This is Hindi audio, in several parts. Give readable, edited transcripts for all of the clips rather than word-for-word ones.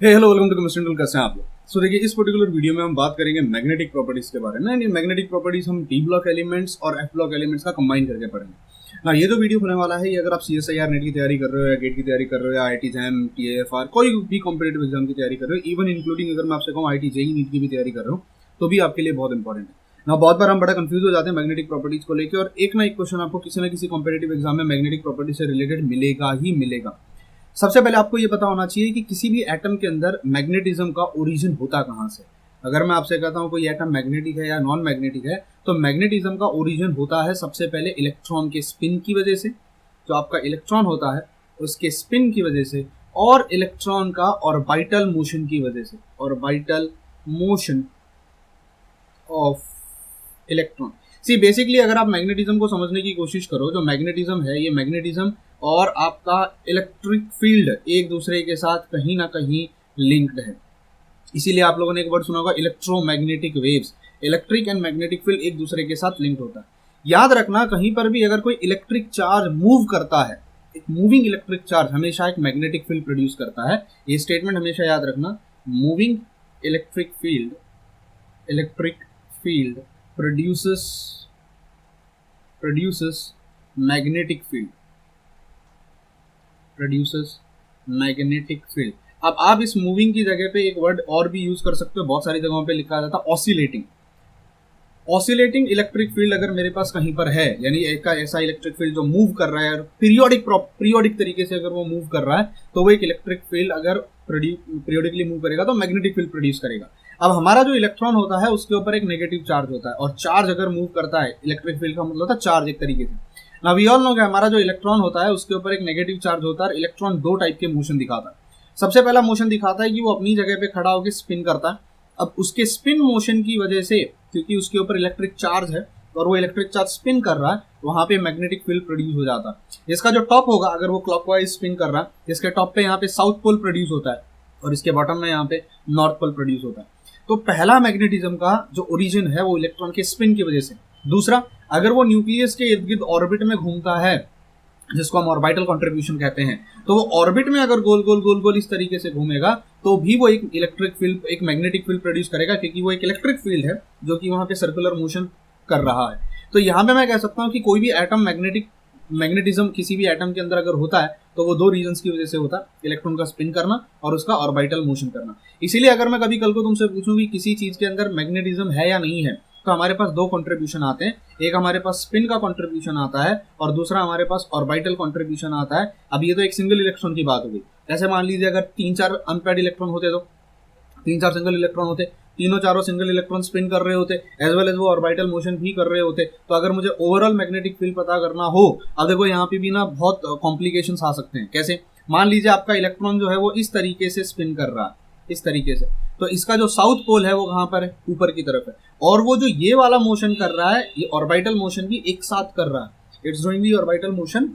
Hello welcome to chemistry tool. कैसे हैं आप लोग? सो देखिए, इस पर्टिकुलर वीडियो में हम बात करेंगे मैग्नेटिक प्रॉपर्टीज के बारे में। यानी मैग्नेटिक प्रॉपर्टीज हम डी ब्लॉक एलिमेंट्स और एफ ब्लॉक एलिमेंट्स का कंबाइन करके पढ़ेंगे। ना ये जो वीडियो होने वाला है, ये अगर आप CSIR नेट की तैयारी कर रहे हो या गेट की तैयारी कर रहे हो या IIT जैम TAFR कोई भी कॉम्पिटेटिव एग्जाम की तैयारी कर रहे हो, इवन इंक्लूडिंग अगर मैं आपसे कहूँ IIT JEE नीट की भी तैयारी कर रहा हूँ, तो भी आपके लिए बहुत इंपॉर्टेंट है ना। बहुत बार हम बड़ा कंफ्यूज हो जाते हैं मैग्नेटिक प्रॉपर्टीज को लेकर, और एक ना एक क्वेश्चन आपको किसी ना किसी कॉम्पिटेटिव एग्जाम में मैग्नेटिक प्रॉपर्टी से रिलेटेड मिलेगा ही मिलेगा। सबसे पहले आपको ये पता होना चाहिए कि किसी भी एटम के अंदर मैग्नेटिज्म का ओरिजिन होता कहाँ से। अगर मैं आपसे कहता हूँ कोई एटम मैग्नेटिक है या नॉन मैग्नेटिक है, तो मैग्नेटिज्म का ओरिजिन होता है सबसे पहले इलेक्ट्रॉन के स्पिन की वजह से। जो आपका इलेक्ट्रॉन होता है उसके स्पिन की वजह से, और इलेक्ट्रॉन का ऑर्बिटल मोशन की वजह से, orbital motion of electron. See basically अगर आप मैग्नेटिज्म को समझने की कोशिश करो, जो मैग्नेटिज्म है, ये मैग्नेटिज्म और आपका इलेक्ट्रिक फील्ड एक दूसरे के साथ कहीं ना कहीं लिंक्ड है। इसीलिए आप लोगों ने एक वर्ड सुना होगा, electromagnetic waves. Electric and magnetic field एक दूसरे के साथ लिंक्ड होता है। याद रखना, कहीं पर भी अगर कोई इलेक्ट्रिक चार्ज मूव करता है, एक मूविंग इलेक्ट्रिक चार्ज हमेशा एक मैग्नेटिक फील्ड प्रोड्यूस करता है। ये स्टेटमेंट हमेशा याद रखना। Moving electric field produces magnetic field। अब आप इस मूविंग की जगह पे एक वर्ड और भी यूज कर सकते हो, बहुत सारी जगहों पे लिखा जाता है ऑसिलेटिंग इलेक्ट्रिक फील्ड। अगर मेरे पास कहीं पर है, यानी एक ऐसा इलेक्ट्रिक फील्ड जो मूव कर रहा है पीरियोडिक तरीके से अगर वो मूव कर रहा है, तो वो एक इलेक्ट्रिक फील्ड अगर पीरियोडिकली मूव करेगा तो मैग्नेटिक फील्ड प्रोड्यूस करेगा। अब हमारा जो इलेक्ट्रॉन होता है उसके ऊपर एक नेगेटिव चार्ज होता है, और चार्ज अगर मूव करता है, इलेक्ट्रिक फील्ड का मतलब होता है चार्ज एक तरीके से। नाउ वी ऑल नो कि हमारा जो इलेक्ट्रॉन होता है उसके ऊपर एक नेगेटिव चार्ज होता है। इलेक्ट्रॉन दो टाइप के मोशन दिखाता है। सबसे पहला मोशन दिखाता है कि वो अपनी जगह पे खड़ा होकर स्पिन करता है। अब उसके स्पिन मोशन की वजह से, क्योंकि उसके ऊपर इलेक्ट्रिक चार्ज है और वो इलेक्ट्रिक चार्ज स्पिन कर रहा है, वहां पे मैग्नेटिक फील्ड प्रोड्यूस हो जाता है। इसका जो टॉप होगा, अगर वो क्लॉकवाइज स्पिन कर रहा है, इसके टॉप पे यहाँ पे साउथ पोल प्रोड्यूस होता है और इसके बॉटम में यहाँ पे नॉर्थ पोल प्रोड्यूस होता है। तो पहला मैग्नेटिज्म का जो ओरिजिन है वो इलेक्ट्रॉन के स्पिन की वजह से। दूसरा, अगर वो न्यूक्लियस के इर्द गिर्द ऑर्बिट में घूमता है, जिसको हम ऑर्बिटल कंट्रीब्यूशन कहते हैं, तो वो ऑर्बिट में अगर गोल गोल इस तरीके से घूमेगा, तो भी वो एक इलेक्ट्रिक फील्ड, एक मैग्नेटिक फील्ड प्रोड्यूस करेगा, क्योंकि वो एक इलेक्ट्रिक फील्ड है जो कि वहां पे सर्कुलर मोशन कर रहा है। तो यहाँ पे मैं कह सकता हूँ कि कोई भी एटम मैग्नेटिज्म किसी भी एटम के अंदर अगर होता है, तो वो दो रीजंस की वजह से होता है, इलेक्ट्रॉन का स्पिन करना और उसका ऑर्बिटल मोशन करना। इसीलिए अगर मैं कभी कल को तुमसे पूछूं कि किसी चीज के अंदर मैग्नेटिज्म है या नहीं है, तो हमारे पास दो कंट्रीब्यूशन आते हैं। एक हमारे पास स्पिन का कंट्रीब्यूशन आता है और दूसरा हमारे पास ऑर्बिटल कंट्रीब्यूशन आता है। अब ये तो एक सिंगल इलेक्ट्रॉन की बात होगी। जैसे मान लीजिए अगर 3-4 अनपेयर्ड इलेक्ट्रॉन होते, तो 3-4 सिंगल इलेक्ट्रॉन होते, तीनों चारों सिंगल इलेक्ट्रॉन स्पिन कर रहे होते, एज वेल एज वो ऑर्बिटल मोशन भी कर रहे होते। तो अगर मुझे ओवरऑल मैग्नेटिक फील्ड पता करना हो, अब देखो यहाँ पे भी ना बहुत कॉम्प्लिकेशंस आ सकते हैं। कैसे? मान लीजिए आपका इलेक्ट्रॉन जो है वो इस तरीके से स्पिन कर रहा है, इस तरीके से, तो इसका जो साउथ पोल है वो कहाँ पर है? ऊपर की तरफ है। और वो जो ये वाला मोशन कर रहा है, ये ऑर्बिटल मोशन भी एक साथ कर रहा है। It's doing the orbital motion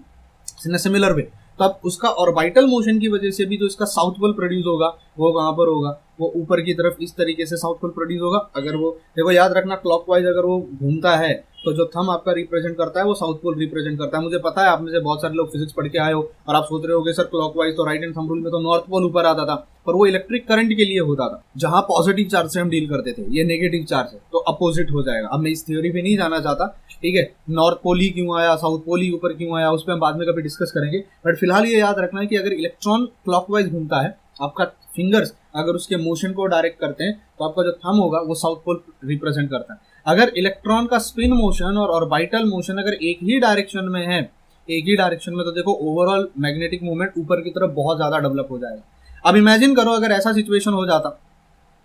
in a similar way. तो अब उसका ऑर्बिटल मोशन की वजह से भी जो इसका साउथ पोल प्रोड्यूस होगा, वो कहाँ पर होगा? वो ऊपर की तरफ इस तरीके से साउथ पोल प्रोड्यूस होगा। अगर वो, देखो याद रखना, क्लॉकवाइज अगर वो घूमता है, तो जो थंब आपका रिप्रेजेंट करता है वो साउथ पोल रिप्रेजेंट करता है। मुझे पता है आप में से बहुत सारे लोग फिजिक्स पढ़ के आए हो और आप सोच रहे होगे सर क्लॉकवाइज तो राइट हैंड थंब रूल में तो नॉर्थ पोल ऊपर आता था, पर वो इलेक्ट्रिक करंट के लिए होता था, जहां पॉजिटिव चार्ज से हम डील करते थे। ये नेगेटिव चार्ज है तो अपोजिट हो जाएगा। अब मैं इस थ्योरी पे नहीं जाना चाहता, ठीक है, नॉर्थ पोल ही क्यों आया, साउथ पोल ही ऊपर क्यों आया, उस पर हम बाद में कभी डिस्कस करेंगे। बट फिलहाल ये याद रखना है कि अगर इलेक्ट्रॉन क्लॉकवाइज घूमता है, आपका फिंगर्स अगर उसके मोशन को डायरेक्ट करते हैं, तो आपका जो थंब होगा वो साउथ पोल रिप्रेजेंट करता है। अगर इलेक्ट्रॉन का स्पिन मोशन और ऑर्बिटल मोशन अगर एक ही डायरेक्शन में है, तो देखो ओवरऑल मैग्नेटिक मूवमेंट ऊपर की तरफ बहुत ज्यादा डेवलप हो जाएगा। अब इमेजिन करो अगर ऐसा सिचुएशन हो जाता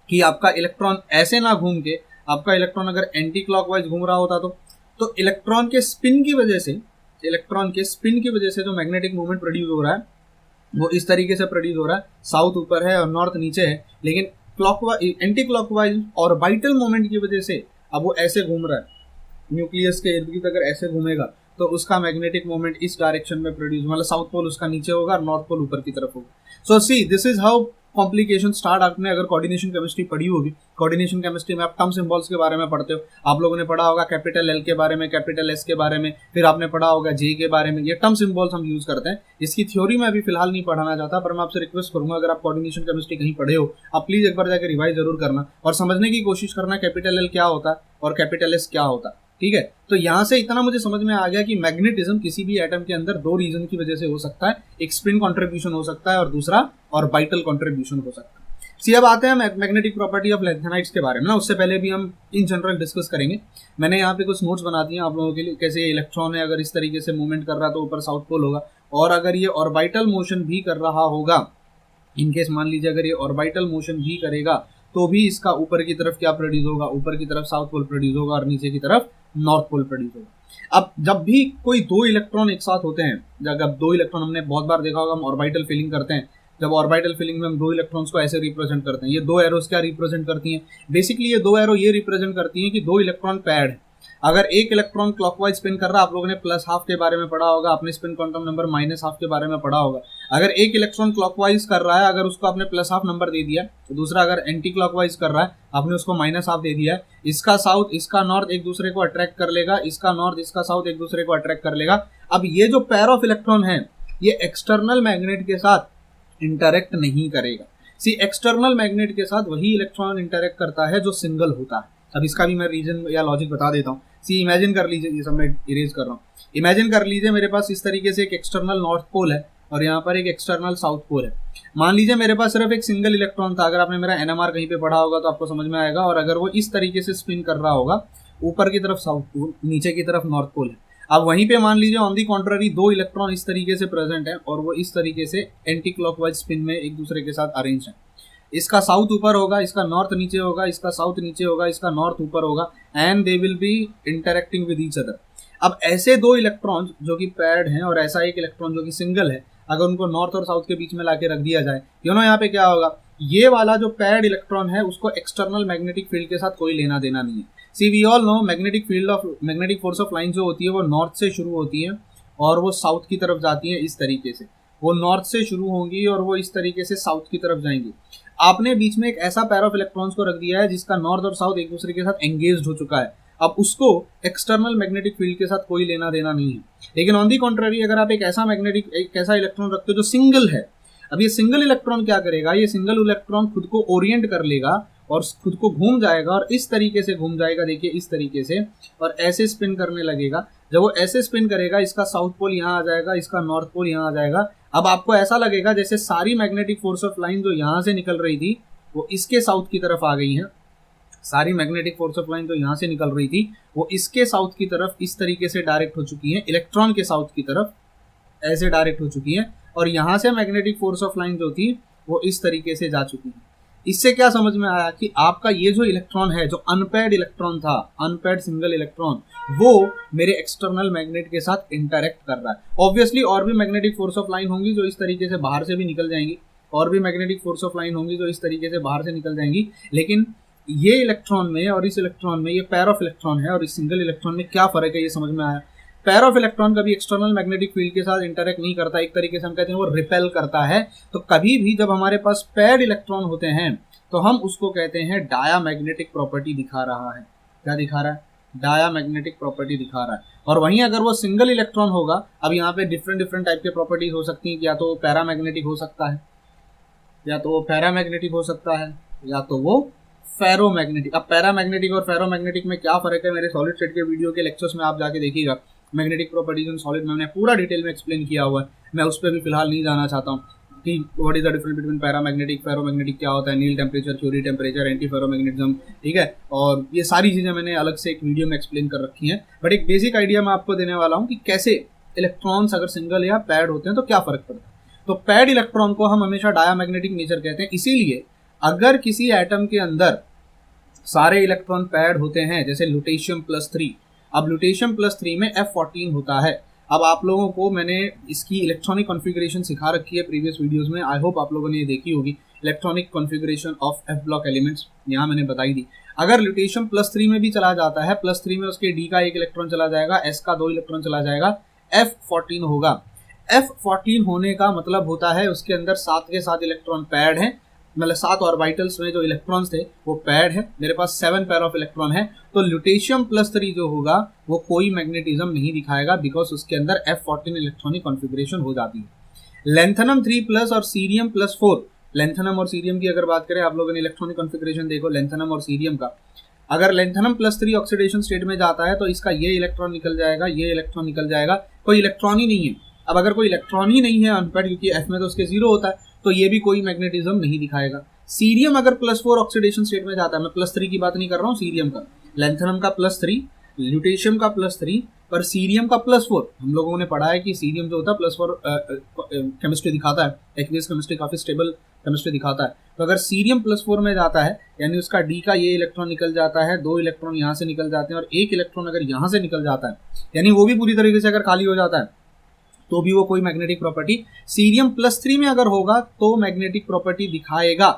कि आपका इलेक्ट्रॉन ऐसे ना घूम के, आपका इलेक्ट्रॉन अगर एंटी क्लॉकवाइज घूम रहा होता, तो इलेक्ट्रॉन के स्पिन की वजह से जो मैग्नेटिक मूवमेंट प्रोड्यूस हो रहा है वो इस तरीके से प्रोड्यूस हो रहा है, साउथ ऊपर है और नॉर्थ नीचे है। लेकिन clockwise, anti clockwise orbital moment की वजह से अब वो ऐसे घूम रहा है, न्यूक्लियस के इर्द गिर्द अगर ऐसे घूमेगा, तो उसका मैग्नेटिक मोमेंट इस डायरेक्शन में प्रोड्यूस, मतलब साउथ पोल उसका नीचे होगा और नॉर्थ पोल ऊपर की तरफ होगा। So see, this is how complication start. आपने अगर कोऑर्डिनेशन केमिस्ट्री पढ़ी होगी, कोऑर्डिनेशन केमिस्ट्री में आप टर्म सिंबल्स के बारे में पढ़ते हो। आप लोगों ने पढ़ा होगा कैपिटल एल के बारे में, कैपिटल एस के बारे में, फिर आपने पढ़ा होगा जे के बारे में। ये टर्म सिंबल्स हम यूज करते हैं। इसकी थ्योरी में अभी फिलहाल नहीं पढ़ाना चाहता, पर मैं आपसे रिक्वेस्ट करूंगा अगर आप कोऑर्डिनेशन केमिस्ट्री कहीं पढ़े हो, आप प्लीज एक बार जाकर रिवाइज जरूर करना और समझने की कोशिश करना कैपिटल एल क्या होता है और कैपिटल एस क्या होता है। ठीक है, तो यहाँ से इतना मुझे समझ में आ गया कि मैग्नेटिज्म किसी भी एटम के अंदर दो रीजन की वजह से हो सकता है। एक स्पिन कंट्रीब्यूशन हो सकता है और दूसरा ऑर्बिटल कंट्रीब्यूशन हो सकता है। सी अब आते हैं मैग्नेटिक प्रॉपर्टी ऑफ लैंथेनाइड्स के बारे में ना। उससे पहले भी हम इन जनरल डिस्कस करेंगे। मैंने यहाँ पे कुछ नोट्स बना दिए आप लोगों के लिए, कैसे इलेक्ट्रॉन है अगर इस तरीके से मूवमेंट कर रहा है तो ऊपर साउथ पोल होगा, और अगर ये ऑर्बिटल मोशन भी कर रहा होगा, इनकेस मान लीजिए अगर ये ऑर्बिटल मोशन भी करेगा तो भी इसका ऊपर की तरफ क्या प्रोड्यूस होगा, ऊपर की तरफ साउथ पोल प्रोड्यूस होगा और नीचे की तरफ नॉर्थ पोल प्रोड्यूस होगा। अब जब भी कोई दो इलेक्ट्रॉन एक साथ होते हैं, जब दो इलेक्ट्रॉन, हमने बहुत बार देखा होगा हम ऑर्बिटल फिलिंग करते हैं, जब ऑर्बिटल फिलिंग में हम दो इलेक्ट्रॉन्स को ऐसे रिप्रेजेंट करते हैं। ये दो एरोस क्या रिप्रेजेंट करती हैं? बेसिकली ये दो एरो ये रिप्रेजेंट करती हैं कि दो इलेक्ट्रॉन पैड है। अगर एक इलेक्ट्रॉन क्लॉकवाइज स्पिन कर रहा है, आप लोगों ने प्लस हाफ के बारे में पढ़ा होगा, आपने spin quantum number minus half के बारे में पढ़ा होगा। अगर एक इलेक्ट्रॉन क्लॉकवाइज कर रहा है, अगर उसको आपने प्लस हाफ नंबर दे दिया, तो दूसरा अगर एंटी क्लॉकवाइज कर रहा है, आपने उसको माइनस हाफ दे दिया है। इसका साउथ इसका नॉर्थ एक दूसरे को अट्रैक्ट कर लेगा, इसका नॉर्थ इसका साउथ एक दूसरे को अट्रैक्ट कर लेगा। अब ये जो पेयर ऑफ इलेक्ट्रॉन है ये एक्सटर्नल मैग्नेट के साथ इंटरेक्ट नहीं करेगा। सी एक्सटर्नल मैग्नेट के साथ वही इलेक्ट्रॉन इंटरेक्ट करता है जो सिंगल होता है। अब इसका भी मैं रीजन या लॉजिक बता देता हूँ। सी इमेजिन कर लीजिए, ये सब मैं इरेज कर रहा हूँ। इमेजिन कर लीजिए मेरे पास इस तरीके से एक एक्सटर्नल नॉर्थ पोल है और यहाँ पर एक एक्सटर्नल साउथ पोल है। मान लीजिए मेरे पास सिर्फ एक सिंगल इलेक्ट्रॉन था। अगर आपने मेरा एनएमआर कहीं पे पढ़ा होगा तो आपको समझ में आएगा। और अगर वो इस तरीके से स्पिन कर रहा होगा, ऊपर की तरफ साउथ पोल, नीचे की तरफ नॉर्थ पोल है। अब वहीं पे मान लीजिए ऑन दी कॉन्ट्ररी दो इलेक्ट्रॉन इस तरीके से प्रेजेंट है और वो इस तरीके से एंटी क्लॉकवाइज स्पिन में एक दूसरे के साथ अरेंज है। इसका साउथ ऊपर होगा, इसका नॉर्थ नीचे होगा, इसका साउथ नीचे होगा, इसका नॉर्थ ऊपर होगा, and they will be interacting with each other. अब ऐसे दो इलेक्ट्रॉन जो कि पैड हैं और ऐसा एक इलेक्ट्रॉन जो कि सिंगल है, अगर उनको नॉर्थ और साउथ के बीच में लाके रख दिया जाए, यू नो यहाँ पे क्या होगा, ये वाला जो पैड इलेक्ट्रॉन है उसको एक्सटर्नल मैग्नेटिक फील्ड के साथ कोई लेना देना नहीं है। See we all know magnetic force of line जो होती है वो नॉर्थ से शुरू होती है और वो साउथ की तरफ जाती है। इस तरीके से वो नॉर्थ से शुरू होंगी और वो इस तरीके से साउथ की तरफ जाएंगी। आपने बीच में एक ऐसा पैर ऑफ इलेक्ट्रॉन्स को रख दिया है जिसका नॉर्थ और साउथ एक दूसरे के साथ एंगेज्ड हो चुका है। अब उसको एक्सटर्नल मैग्नेटिक फील्ड के साथ कोई लेना देना नहीं है। लेकिन ऑन दी कॉन्ट्ररी अगर आप एक ऐसा इलेक्ट्रॉन रखते हो जो सिंगल है, अब ये सिंगल इलेक्ट्रॉन क्या करेगा, ये सिंगल इलेक्ट्रॉन खुद को ओरिएंट कर लेगा और खुद को घूम जाएगा और इस तरीके से घूम जाएगा, देखिए इस तरीके से, और ऐसे स्पिन करने लगेगा। जब वो ऐसे स्पिन करेगा, इसका साउथ पोल यहाँ आ जाएगा, इसका नॉर्थ पोल यहाँ आ जाएगा। अब आपको ऐसा लगेगा जैसे सारी मैग्नेटिक फोर्स ऑफ लाइन जो यहाँ से निकल रही थी वो इसके साउथ की तरफ आ गई है। सारी मैग्नेटिक फोर्स ऑफ लाइन जो यहाँ से निकल रही थी वो इसके साउथ की तरफ इस तरीके से डायरेक्ट हो चुकी है, इलेक्ट्रॉन के साउथ की तरफ ऐसे डायरेक्ट हो चुकी है। और यहाँ से मैग्नेटिक फोर्स ऑफ लाइन जो थी वो इस तरीके से जा चुकी है। इससे क्या समझ में आया कि आपका ये जो इलेक्ट्रॉन है, जो अनपेयर्ड इलेक्ट्रॉन था, अनपेयर्ड सिंगल इलेक्ट्रॉन, वो मेरे एक्सटर्नल मैग्नेट के साथ इंटरेक्ट कर रहा है। ऑब्वियसली और भी मैग्नेटिक फोर्स ऑफ लाइन होंगी जो इस तरीके से बाहर से भी निकल जाएंगी, और भी मैग्नेटिक फोर्स ऑफ लाइन होंगी जो इस तरीके से बाहर से निकल जाएंगी। लेकिन ये इलेक्ट्रॉन में और इस इलेक्ट्रॉन में, ये पेयर ऑफ इलेक्ट्रॉन है और इस सिंगल इलेक्ट्रॉन में क्या फर्क है, ये समझ में आया। पेयर ऑफ इलेक्ट्रॉन कभी एक्सटर्नल मैग्नेटिक फील्ड के साथ इंटरेक्ट नहीं करता, एक तरीके से हम कहते हैं वो रिपेल करता है। तो कभी भी जब हमारे पास पेयर्ड इलेक्ट्रॉन होते हैं तो हम उसको कहते हैं डायामैग्नेटिक प्रॉपर्टी दिखा रहा है। क्या दिखा रहा है? डायामैग्नेटिक प्रॉपर्टी दिखा रहा है। और वहीं अगर वो सिंगल इलेक्ट्रॉन होगा, अब यहाँ पे डिफरेंट टाइप के प्रॉपर्टीज हो सकती हैं, या तो वो पैरामैग्नेटिक हो सकता है, या तो वो पैरामैग्नेटिक हो सकता है, या तो वो फेरोमैग्नेटिक। अब पैरामैग्नेटिक और फेरोमैग्नेटिक में क्या फर्क है, मेरे सॉलिड स्टेट के वीडियो के लेक्चर्स में आप जाके देखिएगा। मैग्नेटिक प्रॉपर्टीज इन सॉलिड में मैंने पूरा डिटेल में एक्सप्लेन किया हुआ है, मैं उस पर भी फिलहाल नहीं जाना चाहता हूँ कि what is the difference between paramagnetic, ferromagnetic क्या होता है, Neel temperature, Curie temperature, anti ferromagnetism, ठीक है। और ये सारी चीज़ें मैंने अलग से एक वीडियो में एक्सप्लेन कर रखी हैं। बट एक बेसिक आइडिया मैं आपको देने वाला हूँ कि कैसे इलेक्ट्रॉन्स अगर सिंगल या पैड होते हैं तो क्या फर्क पड़ता है। तो पैड इलेक्ट्रॉन को हम हमेशा डायामैग्नेटिक नेचर कहते हैं। इसीलिए अगर किसी एटम के अंदर सारे इलेक्ट्रॉन पैड होते हैं, जैसे लुटेशियम +3, अब लुटेशियम +3 में F14 होता है। अब आप लोगों को मैंने इसकी इलेक्ट्रॉनिक कॉन्फ़िगरेशन सिखा रखी है प्रीवियस वीडियोस में, आई होप आप लोगों ने ये देखी होगी। Electronic configuration of F block elements यहाँ मैंने बताई दी। अगर लुटेशियम +3 में भी चला जाता है, +3 में उसके D का 1 इलेक्ट्रॉन चला जाएगा, S का 2 इलेक्ट्रॉन चला जाएगा, F14 होगा। F14 होने का मतलब होता है उसके अंदर 7 के 7 इलेक्ट्रॉन पैड हैं मतलब 7 ऑर्बिटल्स में जो इलेक्ट्रॉन्स थे वो पैड है, मेरे पास 7 पेयर ऑफ इलेक्ट्रॉन है, तो ल्यूटेशियम +3 जो होगा वो कोई मैग्नेटिज्म नहीं दिखाएगा बिकॉज उसके अंदर F14 इलेक्ट्रॉनिक कॉन्फ़िगरेशन हो जाती है। लेंथेनम 3+ और सीरियम +4, लेंथेनम और सीरियम की अगर बात करें, आप लोगों ने इलेक्ट्रॉनिक कॉन्फ़िगरेशन देखो लेंथेनम और सीरियम का, अगर लेंथेनम +3 ऑक्सीडेशन स्टेट में जाता है तो इसका ये इलेक्ट्रॉन निकल जाएगा, ये इलेक्ट्रॉन निकल जाएगा, कोई इलेक्ट्रॉन ही नहीं है। अब अगर कोई इलेक्ट्रॉन ही नहीं है अनपेड, क्योंकि F में तो उसके 0 होता है, तो ये भी कोई मैग्नेटिज्म नहीं दिखाएगा। सीरियम अगर +4 ऑक्सीडेशन स्टेट में जाता है, मैं +3 की बात नहीं कर रहा हूँ, सीरियम का, लेंथेनम का +3, ल्यूटेशियम का +3, पर सीरियम का +4, हम लोगों ने पढ़ा है कि सीरियम जो होता है +4 केमिस्ट्री दिखाता है, एक्वियस केमिस्ट्री काफी स्टेबल केमिस्ट्री दिखाता है। तो अगर सीरियम +4 में जाता है यानी उसका D का ये इलेक्ट्रॉन निकल जाता है, 2 इलेक्ट्रॉन यहाँ से निकल जाते हैं और 1 इलेक्ट्रॉन अगर यहाँ से निकल जाता है, यानी वो भी पूरी तरीके से अगर खाली हो जाता है तो भी वो कोई मैग्नेटिक प्रॉपर्टी, सीरियम +3 में अगर होगा तो मैग्नेटिक प्रॉपर्टी दिखाएगा।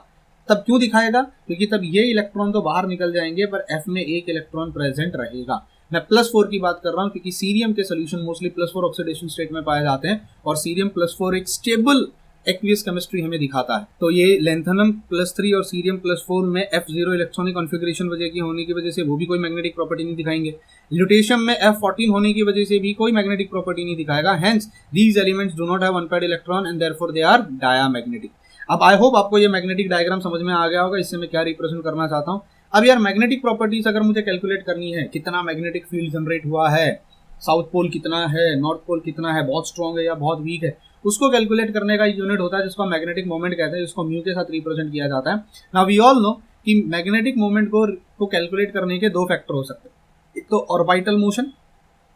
तब क्यों दिखाएगा? क्योंकि तब ये इलेक्ट्रॉन तो बाहर निकल जाएंगे पर F में 1 इलेक्ट्रॉन प्रेजेंट रहेगा। मैं +4 की बात कर रहा हूँ क्योंकि सीरियम के सोल्यूशन मोस्टली +4 ऑक्सीडेशन स्टेट में पाए जाते हैं और सीरियम +4 एक स्टेबल एक्वियस केमिस्ट्री हमें दिखाता है। तो ये लेंथेनम +3 और सीरियम +4 में F0 इलेक्ट्रॉनिक कॉन्फ़िगरेशन वजह की होने की वजह से वो भी कोई मैग्नेटिक प्रॉपर्टी नहीं दिखाएंगे। ल्यूटेशियम में F14 होने की वजह से भी कोई मैग्नेटिक प्रॉपर्टी नहीं दिखाएगा। Hence these elements do not have unpaired electron and therefore they are diamagnetic. अब आई होप आपको ये मैग्नेटिक डायग्राम समझ में आ गया होगा, इससे मैं क्या रिप्रेजेंट करना चाहता हूँ। अब यार मैग्नेटिक प्रॉपर्टीज अगर मुझे कैलकुलेट करनी है, कितना मैग्नेटिक फील्ड जनरेट हुआ है, साउथ पोल कितना है, नॉर्थ पोल कितना है, बहुत स्ट्रॉन्ग है या बहुत वीक है, उसको कैलकुलेट करने का यूनिट होता है जिसको मैग्नेटिक मोमेंट कहते हैं, जिसको म्यू के साथ रिप्रेजेंट किया जाता है। नाउ वी ऑल नो कि मैग्नेटिक मोमेंट को कैलकुलेट करने के 2 फैक्टर हो सकते हैं, एक तो ऑर्बिटल मोशन,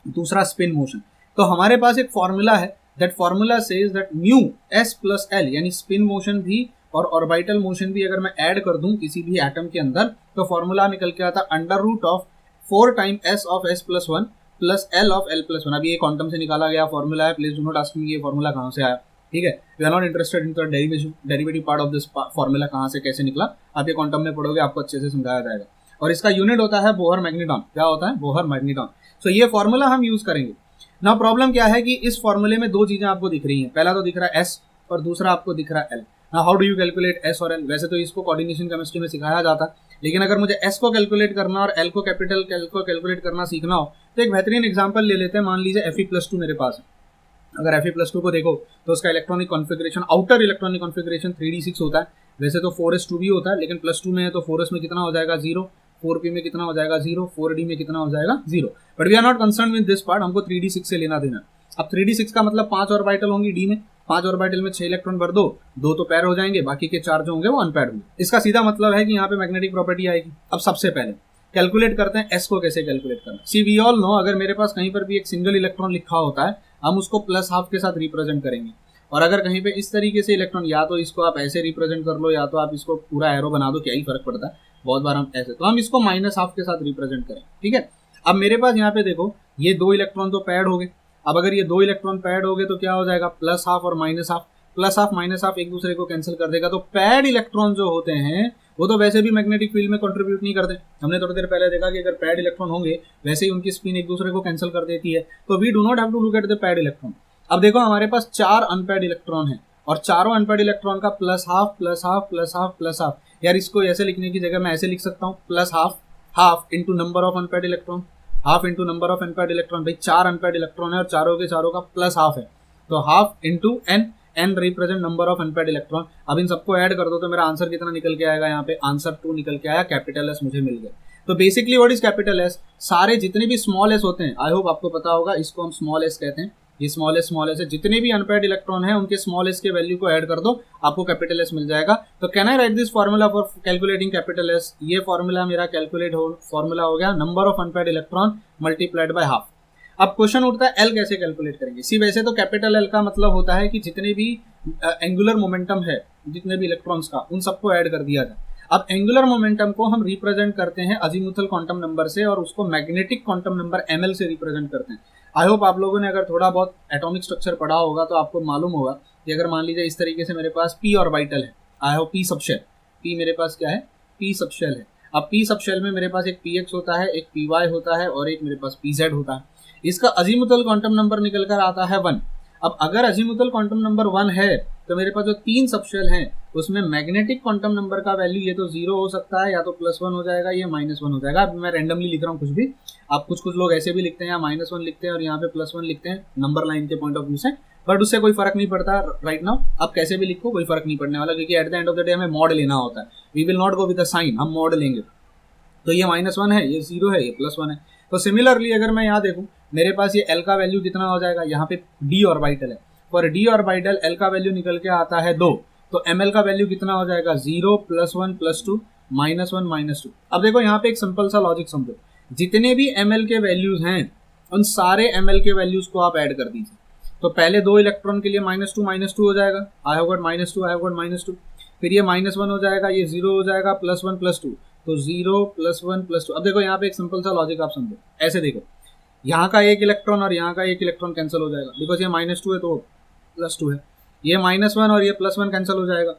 दूसरा स्पिन मोशन। तो हमारे पास एक फॉर्मूला है, that formula says that mu S + L यानी स्पिन मोशन भी और ऑर्बिटल मोशन भी अगर मैं ऐड कर दूं किसी भी एटम के अंदर तो फॉर्मूला निकल के आता √4 time S of S+1 plus L of L+1। अभी ये क्वांटम से निकाला गया फॉर्मूला है, please do not ask me ये फॉर्मूला कहाँ से आया, ठीक है। We are not interested in the derivative part of this formula, कहाँ से कैसे निकला, आप ये क्वांटम में पढ़ोगे आपको अच्छे से समझाया जाएगा। और इसका यूनिट होता है बोहर मैग्नेटॉन। क्या होता है? Bohr magneton. सो ये फॉर्मूला हम यूज करेंगे ना। प्रॉब्लम क्या है कि इस फॉर्मूले में 2 चीजें आपको दिख रही हैं, पहला तो दिख रहा है S और दूसरा आपको दिख रहा है L। How do you calculate S और L? वैसे तो इसको कोऑर्डिनेशन केमिस्ट्री में सिखाया जाता है, लेकिन अगर मुझे S को कैलकुलेट करना और L को कैलकुलेट करना सीखना हो तो एक बेहतरीन एग्जांपल ले लेते हैं। मान लीजिए Fe+2 मेरे पास है। अगर Fe+2 को देखो तो उसका electronic configuration, outer electronic configuration 3d6 होता है। वैसे तो 4s2 भी होता है, लेकिन +2 में है तो 4s में कितना हो जाएगा 0, 4p में कितना हो जाएगा 0, 4d में कितना हो जाएगा 0। But we are not concern with this part, हमको 3d6 से लेना देना। अब 3d6 का मतलब 5 ऑर्बिटल होंगी d में, 5 ऑर्बिटल में 6 इलेक्ट्रॉन भर दो, 2 तो पैर हो जाएंगे, बाकी के 4 जो होंगे वो अनपैड होंगे। इसका सीधा मतलब है कि यहाँ पे मैग्नेटिक प्रॉपर्टी आएगी। अब सबसे पहले कैलकुलेट करते हैं S को कैसे कैलकुलेट करना। सी वी ऑल नो, अगर मेरे पास कहीं पर भी एक सिंगल इलेक्ट्रॉन लिखा होता है हम उसको +½ के साथ रिप्रेजेंट करेंगे, और अगर कहीं पे इस तरीके से इलेक्ट्रॉन, या तो इसको आप ऐसे रिप्रेजेंट कर लो या तो आप इसको पूरा एरो बना दो, क्या ही फर्क पड़ता है, बहुत बार हम ऐसे, तो हम इसको -½ के साथ रिप्रेजेंट करें, ठीक है। अब मेरे पास यहाँ पे देखो ये 2 इलेक्ट्रॉन तो पैड हो गए। अब अगर ये 2 इलेक्ट्रॉन पैड हो गए तो क्या हो जाएगा, +½ और -½ +½ एक दूसरे को कैंसिल कर देगा। तो पैड इलेक्ट्रॉन जो होते हैं वो तो वैसे भी मैग्नेटिक फील्ड में कंट्रीब्यूट नहीं करते। हमने थोड़ी देर पहले देखा कि अगर पैड इलेक्ट्रॉन होंगे वैसे ही उनकी स्पिन एक दूसरे को कैंसिल कर देती है। तो we do not have to look at the paired electron. अब देखो हमारे पास 4 अनपैड इलेक्ट्रॉन है और चारों अनपैड इलेक्ट्रॉन का +½ यार इसको ऐसे लिखने की जगह मैं ऐसे लिख सकता हूँ, +½ into number of unpaid electron, ½ into number of unpaid electron. भाई 4 अनपैड इलेक्ट्रॉन है और चारों के चारों का +½ है, तो ½ into n represent number of unpaid electron. अब इन सबको ऐड कर दो तो मेरा आंसर कितना निकल के आएगा, यहाँ पे आंसर 2 निकल के आया, कैपिटल S मुझे मिल गया। तो basically what is capital S? सारे जितने भी स्मॉल s होते हैं, आई होप आपको पता होगा, इसको हम स्मॉल s कहते हैं। ये स्मॉल s है, जितने भी अनपैड इलेक्ट्रॉन है उनके स्मॉल s के वैल्यू को ऐड कर दो, आपको कैपिटल S मिल जाएगा। तो can I right this formula for calculating capital S? ये फॉर्मूला मेरा फॉर्मूला हो गया number of unpaid electron multiplied by ½ अब क्वेश्चन उठता है L कैसे कैलकुलेट करेंगे। सी वैसे तो कैपिटल L का मतलब होता है कि जितने भी एंगुलर मोमेंटम है, जितने भी इलेक्ट्रॉन्स का, उन सबको ऐड कर दिया जाए। अब एंगुलर मोमेंटम को हम रिप्रेजेंट करते हैं अजीमुथल क्वांटम नंबर से और उसको मैग्नेटिक क्वांटम नंबर ml से रिप्रेजेंट करते हैं। आई होप आप लोगों ने अगर थोड़ा बहुत एटॉमिक स्ट्रक्चर पढ़ा होगा तो आपको मालूम होगा कि अगर मान लीजिए इस तरीके से मेरे पास p ऑर्बिटल है, I hope p subshell, p मेरे पास क्या है, p सबशेल है। अब p सबशेल में मेरे पास एक px होता है, एक py होता है और एक मेरे पास pz होता है। इसका अजीमुथल क्वांटम नंबर निकल कर आता है 1। अब अगर अजीमुथल क्वांटम नंबर 1 है तो मेरे पास जो 3 सबशेल हैं उसमें मैग्नेटिक क्वांटम नंबर का वैल्यू ये तो 0 हो सकता है, या तो +1 हो जाएगा, ये -1 हो जाएगा। अब मैं रैंडमली लिख रहा हूँ कुछ भी, आप कुछ लोग ऐसे भी लिखते हैं, यहाँ -1 लिखते हैं और यहाँ पे +1 लिखते हैं नंबर लाइन के पॉइंट ऑफ व्यू से, बट उससे कोई फर्क नहीं पड़ता राइट नाउ। आप कैसे भी लिखो कोई फर्क नहीं पड़ने वाला, क्योंकि at the end of the day हमें मॉड लेना होता है। We will not go with the sign, हम मॉड लेंगे। तो ये -1 है, ये 0 है, ये +1 है। तो सिमिलरली अगर मैं यहाँ देखूँ, मेरे पास ये L का वैल्यू कितना हो जाएगा, यहाँ पे d ऑर्बिटल है, फॉर d ऑर्बिटल L का वैल्यू निकल के आता है 2, तो ml का वैल्यू कितना हो जाएगा 0 +1 +2 -1 -2। अब देखो यहाँ पे एक सिंपल सा लॉजिक समझो, जितने भी ml के वैल्यूज हैं उन सारे ml के वैल्यूज को आप ऐड कर दीजिए। तो पहले 2 इलेक्ट्रॉन के लिए -2 हो जाएगा, I have got -2, I have got -2, फिर ये -1 हो जाएगा, ये 0 हो जाएगा, +1 +2, तो 0 +1 +2। अब देखो यहाँ पे एक सिंपल सा लॉजिक आप समझो, ऐसे देखो, यहाँ का एक इलेक्ट्रॉन और यहाँ का एक इलेक्ट्रॉन कैंसिल हो जाएगा, बिकॉज ये -2 है तो +2 है, ये -1 और ये +1 कैंसिल हो जाएगा,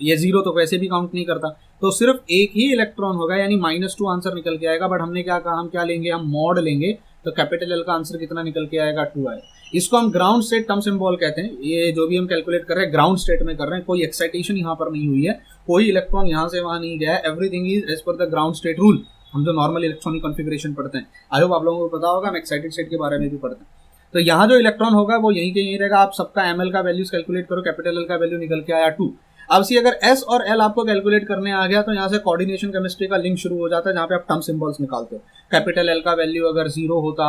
ये 0 तो वैसे भी काउंट नहीं करता, तो सिर्फ एक ही इलेक्ट्रॉन होगा, यानी -2 आंसर निकल के आएगा। बट हमने क्या कहा, हम क्या लेंगे, हम मॉड लेंगे, तो कैपिटल L का आंसर कितना निकल के आएगा 2 आएगा। इसको हम ग्राउंड स्टेट टर्म सिंबल कहते हैं। ये जो भी हम कैलकुलेट कर रहे हैं ग्राउंड स्टेट में कर रहे हैं, कोई एक्साइटेशन यहाँ पर नहीं हुई है, कोई इलेक्ट्रॉन यहाँ से वहाँ नहीं गया है, everything is as per the ground state rule. हम जो नॉर्मल इलेक्ट्रॉनिक कॉन्फ़िगरेशन पढ़ते हैं, आई होप आप लोगों को पता होगा, हम एक्साइटेड स्टेट के बारे में भी पढ़ते हैं। तो यहाँ जो इलेक्ट्रॉन होगा वो यहीं के यहीं रहेगा। आप सबका ml का वैल्यूज कैलकुलेट करो, कैपिटल L का वैल्यू निकल के आया 2। अब सी अगर S और L आपको कैलकुलेट करने आ गया तो यहाँ से कोऑर्डिनेशन केमिस्ट्री का लिंक शुरू हो जाता है, जहाँ पे आप टर्म सिंबल्स निकालते हो। कैपिटल L का वैल्यू अगर 0 होता,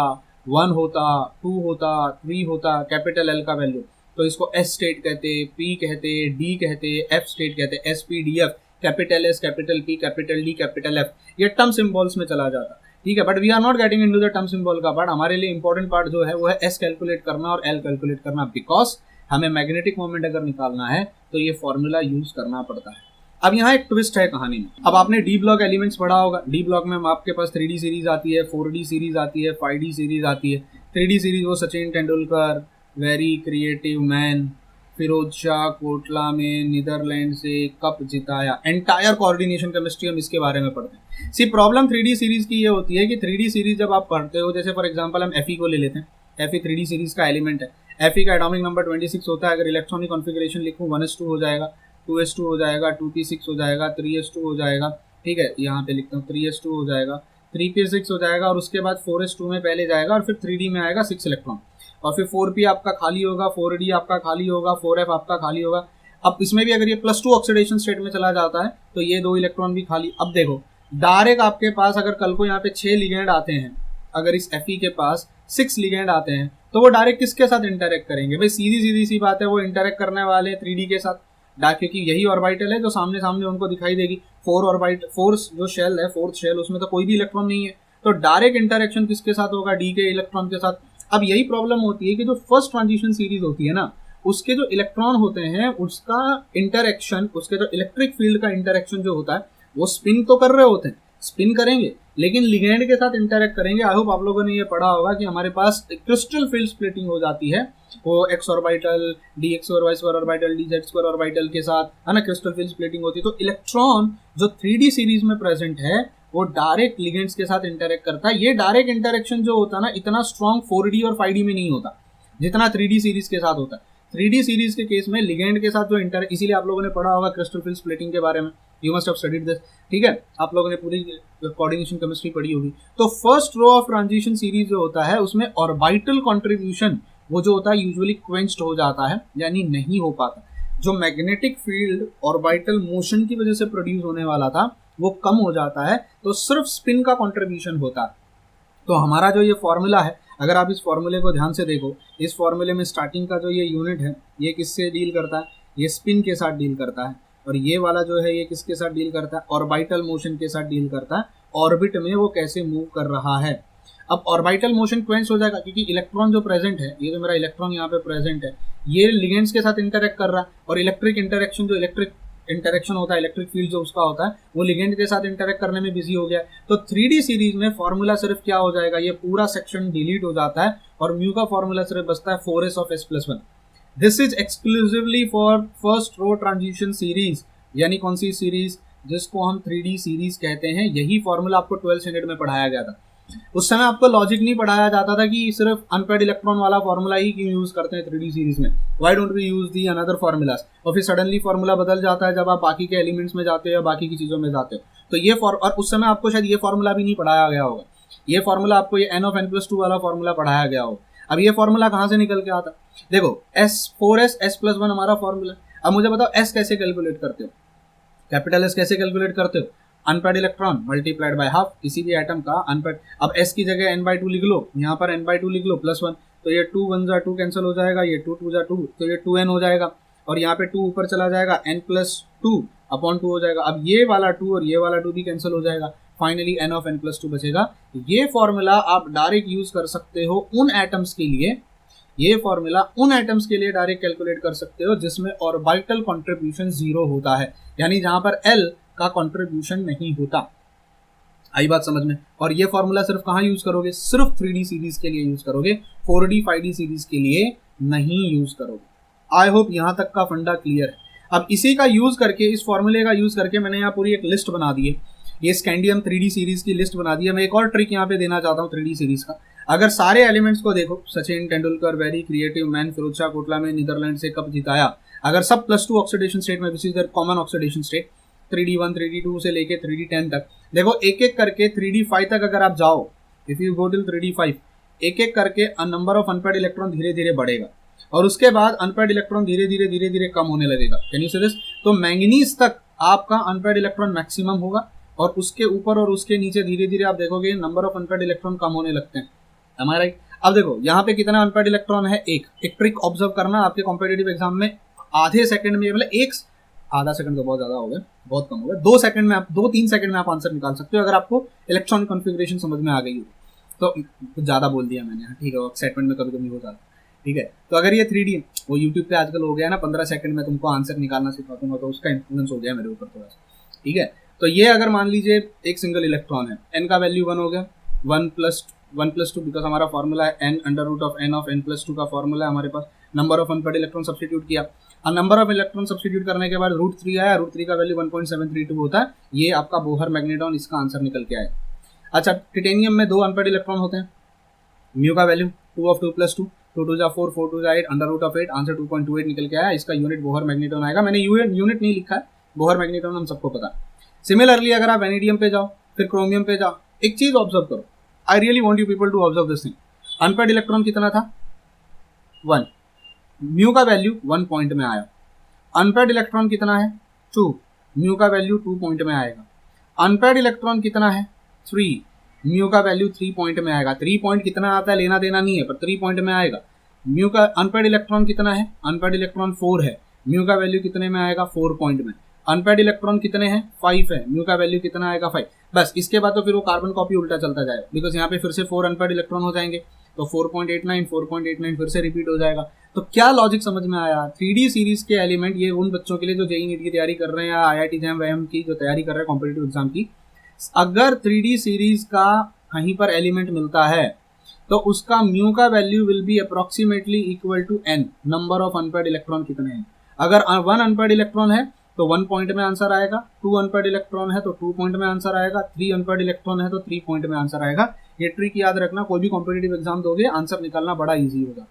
1 होता, 2 होता, 3 होता कैपिटल L का वैल्यू, तो इसको S स्टेट कहते, P कहते, D कहते, F स्टेट कहते, SPDF, capital S, capital P, capital D, capital F, ये टर्म सिंबल्स में चला जाता है। ठीक है, but we are not getting into the term symbol का पार्ट। हमारे लिए इंपॉर्टेंट पार्ट जो है वो है S कैलकुलेट करना और L कैलकुलेट करना, बिकॉज हमें मैग्नेटिक मोमेंट अगर निकालना है तो ये फॉर्मूला यूज करना पड़ता है। अब यहाँ एक ट्विस्ट है कहानी में। अब आपने डी ब्लॉक एलिमेंट्स पढ़ा होगा, डी ब्लॉक में आपके पास 3D सीरीज आती है, 4D सीरीज आती है, 5D सीरीज आती है। 3D सीरीज वो Sachin Tendulkar, very creative man, Feroz Shah Kotla में नीदरलैंड से कप जिताया, एंटायर कोऑर्डिनेशन केमिस्ट्री हम इसके बारे में पढ़ते हैं। सी प्रॉब्लम 3D सीरीज की ये होती है कि 3D सीरीज जब आप पढ़ते हो, जैसे फॉर एग्जांपल हम Fe को ले लेते हैं, Fe 3D सीरीज का एलिमेंट है, Fe का एटॉमिक नंबर 26 होता है। अगर इलेक्ट्रॉनिक कॉन्फ़िगरेशन लिखूं 1s2 हो जाएगा, 2s2 हो जाएगा, 2p6 हो जाएगा, 3s2 हो जाएगा। ठीक है, यहाँ पे लिखता हूँ 3s2 हो जाएगा, 3p6 हो जाएगा, और उसके बाद 4s2 में पहले जाएगा और फिर 3D में आएगा 6 इलेक्ट्रॉन, और फिर 4p आपका खाली होगा, 4d आपका खाली होगा, 4f आपका खाली होगा। अब इसमें भी अगर ये +2 ऑक्सीडेशन स्टेट में चला जाता है तो ये 2 इलेक्ट्रॉन भी खाली। अब देखो डायरेक्ट आपके पास अगर कल को यहाँ पे 6 लिगेंड आते हैं, अगर इस Fe के पास 6 लिगेंड आते हैं तो वो डायरेक्ट किसके साथ इंटरेक्ट करेंगे? भाई सीधी सी बात है, वो इंटरेक्ट करने वाले 3D के साथ, क्योंकि यही ऑर्बिटल है जो सामने सामने उनको दिखाई देगी। 4 जो शेल है, 4th शेल, उसमें तो कोई भी इलेक्ट्रॉन नहीं है, तो डायरेक्ट इंटरेक्शन किसके साथ होगा? डी के इलेक्ट्रॉन के साथ। अब यही प्रॉब्लम होती है कि जो फर्स्ट ट्रांजिशन सीरीज होती है ना, उसके जो इलेक्ट्रॉन होते हैं उसका इंटरेक्शन, उसके जो इलेक्ट्रिक फील्ड का इंटरेक्शन जो होता है वो स्पिन तो कर रहे होते हैं, स्पिन करेंगे लेकिन लिगेंड के साथ इंटरेक्ट करेंगे। आई होप आप लोगों ने ये पढ़ा होगा कि हमारे पास क्रिस्टल फील्ड स्प्लिटिंग हो जाती है, वो एक्स ऑर्बिटल डी एक्स और Y square orbital D Z square orbital के साथ, है ना, क्रिस्टल फील्ड स्प्लिटिंग होती है। तो इलेक्ट्रॉन जो 3D सीरीज में प्रेजेंट है वो डायरेक्ट लिगेंड्स के साथ इंटरेक्ट करता है। ये डायरेक्ट इंटरेक्शन जो होता है ना, इतना स्ट्रॉन्ग 4D और 5D में नहीं होता जितना 3D सीरीज के साथ होता है। 3D सीरीज के केस में लिगेंड के साथ जो इसीलिए आप लोगों ने पढ़ा होगा क्रिस्टल फील्ड स्प्लिटिंग के बारे में, you must have studied this. ठीक है, आप लोगों ने पूरी कोऑर्डिनेशन केमिस्ट्री पढ़ी होगी। तो first row of transition series जो होता है उसमें ऑर्बिटल कंट्रीब्यूशन वो जो होता है यूजुअली क्वेंच्ड हो जाता है, यानी नहीं हो पाता। जो मैग्नेटिक फील्ड ऑर्बिटल मोशन की वजह से प्रोड्यूस होने वाला था वो कम हो जाता है, तो सिर्फ स्पिन का कंट्रीब्यूशन होता है। तो हमारा जो ये फॉर्मूला है, अगर आप इस फॉर्मूले को ध्यान से देखो, इस फॉर्मूले में स्टार्टिंग का जो ये यूनिट है ये किससे डील करता है? ये स्पिन के साथ डील करता है। और ये वाला जो है ये किसके साथ डील करता है? ऑर्बिटल मोशन के साथ डील करता है, ऑर्बिट में वो कैसे मूव कर रहा है। अब ऑर्बिटल मोशन क्वेंच हो जाएगा क्योंकि इलेक्ट्रॉन जो प्रेजेंट है, ये जो मेरा इलेक्ट्रॉन यहाँ पे प्रेजेंट है, ये लिगेंड्स के साथ इंटरेक्ट कर रहा है, और इलेक्ट्रिक इंटरेक्शन जो इलेक्ट्रिक इंटरेक्शन होता है, इलेक्ट्रिक फील्ड जो उसका होता है वो लिगेंड के साथ इंटरेक्ट करने में बिजी हो गया। तो 3D सीरीज में फॉर्मूला सिर्फ क्या हो जाएगा? ये पूरा सेक्शन डिलीट हो जाता है और म्यू का फॉर्मूला सिर्फ बचता है 4s of s+1। This is exclusively for first row transition series, यानी कौन सी सीरीज? जिसको हम 3D सीरीज कहते हैं। यही फॉर्मूला आपको 12th स्टैंडर्ड में पढ़ाया गया था। उस समय आपको लॉजिक नहीं पढ़ाया जाता था कि सिर्फ अनपेड इलेक्ट्रॉन वाला फॉर्मूला ही क्यों यूज करते हैं 3D सीरीज में, why don't we use the another formulas. और फिर सडनली फॉर्मूला बदल जाता है जब आप बाकी के एलिमेंट्स में जाते हो या बाकी की चीजों में जाते हो। तो ये और उस समय आपको शायद ये फॉर्मूला भी नहीं पढ़ाया गया होगा, ये फॉर्मूला आपको ये n of n+2 वाला फॉर्मूला पढ़ाया गया होगा। अब ये फॉर्मूला कहाँ से निकल के आता, देखो S4s s+1 हमारा फॉर्मूला। अब मुझे बताओ S कैसे कैलकुलेट करते हो, कैपिटल S कैसे कैलकुलेट करते हो, unpaired electron multiplied by half किसी भी एटम का अनपेड। अब S की जगह n/2 लिख लो, यहाँ पर n/2 लिख लो +1, तो ये 2 1 जा 2 कैंसिल हो जाएगा, ये 2 2 जा 2, तो ये 2n हो जाएगा, और यहाँ पे 2 ऊपर चला जाएगा, n+2/2 हो जाएगा। अब ये वाला 2 और ये वाला 2 भी कैंसिल हो जाएगा, फाइनली n of n+2 बचेगा। ये फॉर्मूला आप डायरेक्ट यूज कर सकते हो उन एटम्स के लिए, ये फॉर्मूला उन एटम्स के लिए डायरेक्ट कैलकुलेट कर सकते हो जिसमें ऑर्बिटल कंट्रीब्यूशन 0 होता है, यानी जहां पर L का कंट्रीब्यूशन नहीं होता। आई बात समझ में। और ये फॉर्मूला सिर्फ कहाँ यूज करोगे, सिर्फ 3D सीरीज के लिए यूज करोगे, 4D 5D सीरीज के लिए नहीं यूज करोगे। आई होप यहां तक का फंडा क्लियर है। अब इसी का यूज करके, इस फॉर्मूले का यूज करके मैंने यहाँ पूरी एक लिस्ट बना दी है, ये स्कैंडियम 3D सीरीज की लिस्ट बना दी है। मैं एक और ट्रिक यहाँ पे देना चाहता हूँ 3D सीरीज का। अगर सारे एलिमेंट्स को देखो, Sachin Tendulkar very creative man, Feroz Shah Kotla में नीदरलैंड से कप जिताया, अगर सब +2 ऑक्सीडेशन स्टेट में, which is the common oxidation state, 3D1 3D2 से लेके 3D10 तक, देखो एक एक करके 3D5 तक अगर आप जाओ, if you go till 3D5, एक एक करके नंबर ऑफ अनपेड इलेक्ट्रॉन धीरे धीरे बढ़ेगा, और उसके बाद अनपेड इलेक्ट्रॉन धीरे धीरे धीरे धीरे कम होने लगेगा। Can you see this? तो मैंगनीज तक आपका अनपेड इलेक्ट्रॉन मैक्सिमम होगा, और उसके ऊपर और उसके नीचे धीरे धीरे आप देखोगे नंबर ऑफ अनपेड इलेक्ट्रॉन कम होने लगते हैं। हमारा अब देखो यहाँ पे कितना अनपेड इलेक्ट्रॉन है, एक ट्रिक ऑब्जर्व करना, आपके कॉम्पिटिटिव एग्जाम में आधे सेकंड में, मतलब आधा सेकंड तो बहुत ज्यादा हो गया, बहुत कम हो गया, 2 सेकंड में आप 2-3 सेकंड में आप आंसर निकाल सकते हो अगर आपको इलेक्ट्रॉनिक कॉन्फ़िगरेशन समझ में आ गई हो। तो कुछ ज्यादा बोल दिया मैंने, ठीक है, एक्साइटमेंट में कभी कभी हो जाता है, ठीक है। तो अगर ये 3D वो यूट्यूब पे आजकल हो गया ना, 15 सेकंड में तुमको आंसर निकालना सिखाता हूँ, तो उसका इन्फ्लुएंस हो गया मेरे ऊपर थोड़ा सा, ठीक है। तो ये अगर मान लीजिए एक सिंगल इलेक्ट्रॉन है, n का वैल्यू 1 हो गया, 1+2 बिकॉज हमारा फॉर्मूला है n √n of n+2 का फॉर्मूला है हमारे पास। Number of unpaired electron substitute किया, और नंबर ऑफ इलेक्ट्रॉन सब्स्टिट्यूट करने के बाद √3 आया, √3 का वैल्यू 1.732 होता है, ये आपका बोहर मैग्नेटॉन, इसका आंसर निकल के आया। अच्छा, टिटेनियम में 2 अनपेड इलेक्ट्रॉन होते हैं, म्यू का वैल्यू 2 of 2+2, 2 2 जा 4, 4 2 जा 8, √8, आंसर 2.28 निकल के आया। इसका यूनिट बोहर मैग्नेटॉन आएगा, मैंने यूनिट नहीं लिखा है, बोहर मैग्नेटॉन हम सबको पता है। सिमिलरली अगर आप वेनेडियम पे जाओ, फिर क्रोमियम पे जाओ, एक चीज ऑब्जर्व करो, I really want you people to observe this thing. Unpaired electron कितना था, 1, म्यू का वैल्यू 1 पॉइंट में आया। अनपेड इलेक्ट्रॉन कितना है, 2, म्यू का वैल्यू 2 पॉइंट में आएगा। अनपेड इलेक्ट्रॉन कितना है, 3, म्यू का वैल्यू 3 पॉइंट में आएगा। 3 पॉइंट कितना आता है लेना देना नहीं है, पर 3 पॉइंट में आएगा। म्यू का अनपेड इलेक्ट्रॉन कितना है, अनपेड इलेक्ट्रॉन 4 है, म्यू का वैल्यू कितने में आएगा, 4 पॉइंट में। अनपेड इलेक्ट्रॉन कितने हैं, 5 है, म्यू का वैल्यू कितना आएगा, 5। बस इसके बाद तो फिर वो कार्बन कॉपी उल्टा चलता जाएगा, बिकॉज यहाँ पे फिर से 4 अनपेड इलेक्ट्रॉन हो जाएंगे, तो 4.89 फिर से रिपीट हो जाएगा। तो क्या लॉजिक समझ में आया? 3D सीरीज के एलिमेंट, ये उन बच्चों के लिए जो जेईई नीट की तैयारी कर रहे हैं या IIT JAM वैम की जो तैयारी कर रहे हैं कॉम्पिटिटिव एग्जाम की, अगर 3D सीरीज का कहीं पर एलिमेंट मिलता है तो उसका म्यू का value will be approximately equal to n, number of unpaired electron कितने हैं। अगर 1 अनपेड इलेक्ट्रॉन है तो 1 पॉइंट में आंसर आएगा, 2 अनपेड इलेक्ट्रॉन है तो 2 पॉइंट में आंसर आएगा, 3 अनपेड इलेक्ट्रॉन है तो 3 पॉइंट में आंसर आएगा। ये ट्रिक याद रखना, कोई भी कॉम्पिटिटिव एग्जाम दोगे आंसर निकालना बड़ा ईजी होगा।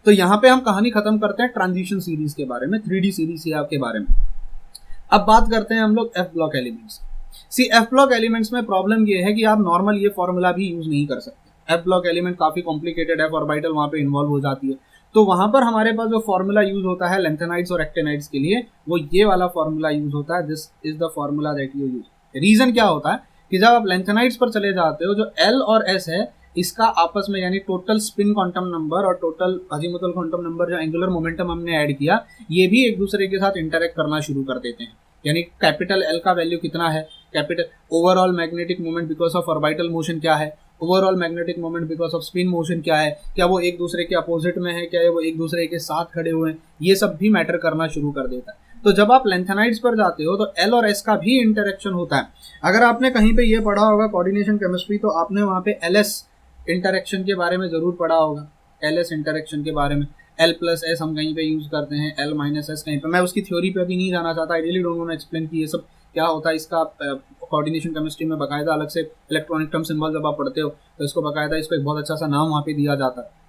तो यहाँ पे हम कहानी खत्म करते हैं ट्रांजिशन सीरीज के बारे में, 3D सीरीज के बारे में। अब बात करते हैं हम लोग F block elements. See F block elements में प्रॉब्लम ये है कि आप नॉर्मल ये फॉर्मूला भी यूज नहीं कर सकते। एफ ब्लॉक एलिमेंट काफी कॉम्प्लिकेटेड है, ऑर्बिटल वहां पे इन्वॉल्व हो जाती है, तो वहां पर हमारे पास जो फॉर्मूला यूज होता है लेंथेनाइड्स और एक्टेनाइड्स के लिए, वो ये वाला फॉर्मूला यूज होता है। This is the formula that you use. Reason क्या होता है कि जब आप लेंथेनाइड्स पर चले जाते हो, जो L और S है, इसका आपस में यानी टोटल स्पिन क्वांटम नंबर और टोटल अजीमुथल क्वांटम नंबर, जो एंगुलर मोमेंटम हमने ऐड किया, ये भी एक दूसरे के साथ इंटरेक्ट करना शुरू कर देते हैं। यानी कैपिटल L का वैल्यू कितना है, capital overall magnetic moment because of orbital motion क्या है, overall magnetic moment because off spin motion क्या है, क्या वो एक दूसरे के अपोजिट में है, क्या वो एक दूसरे के साथ खड़े हुए हैं, ये सब भी मैटर करना शुरू कर देता है। तो जब आप लेंथेनाइड्स पर जाते हो तो L और S का भी इंटरेक्शन होता है। अगर आपने कहीं पे ये पढ़ा होगा कोऑर्डिनेशन केमिस्ट्री, तो आपने वहाँ पे LS इंटरेक्शन के बारे में जरूर पढ़ा होगा, LS इंटरेक्शन के बारे में। L+S हम कहीं पे यूज करते हैं, L-S कहीं पे। मैं उसकी थ्योरी पे अभी नहीं जाना चाहता, I really don't want to explain कि ये सब क्या होता है, इसका कोऑर्डिनेशन केमिस्ट्री में बाकायदा अलग से इलेक्ट्रॉनिक टर्म सिंबल जब आप पढ़ते हो तो इसको बाकायदा इसको एक बहुत अच्छा सा नाम वहाँ पे दिया जाता है।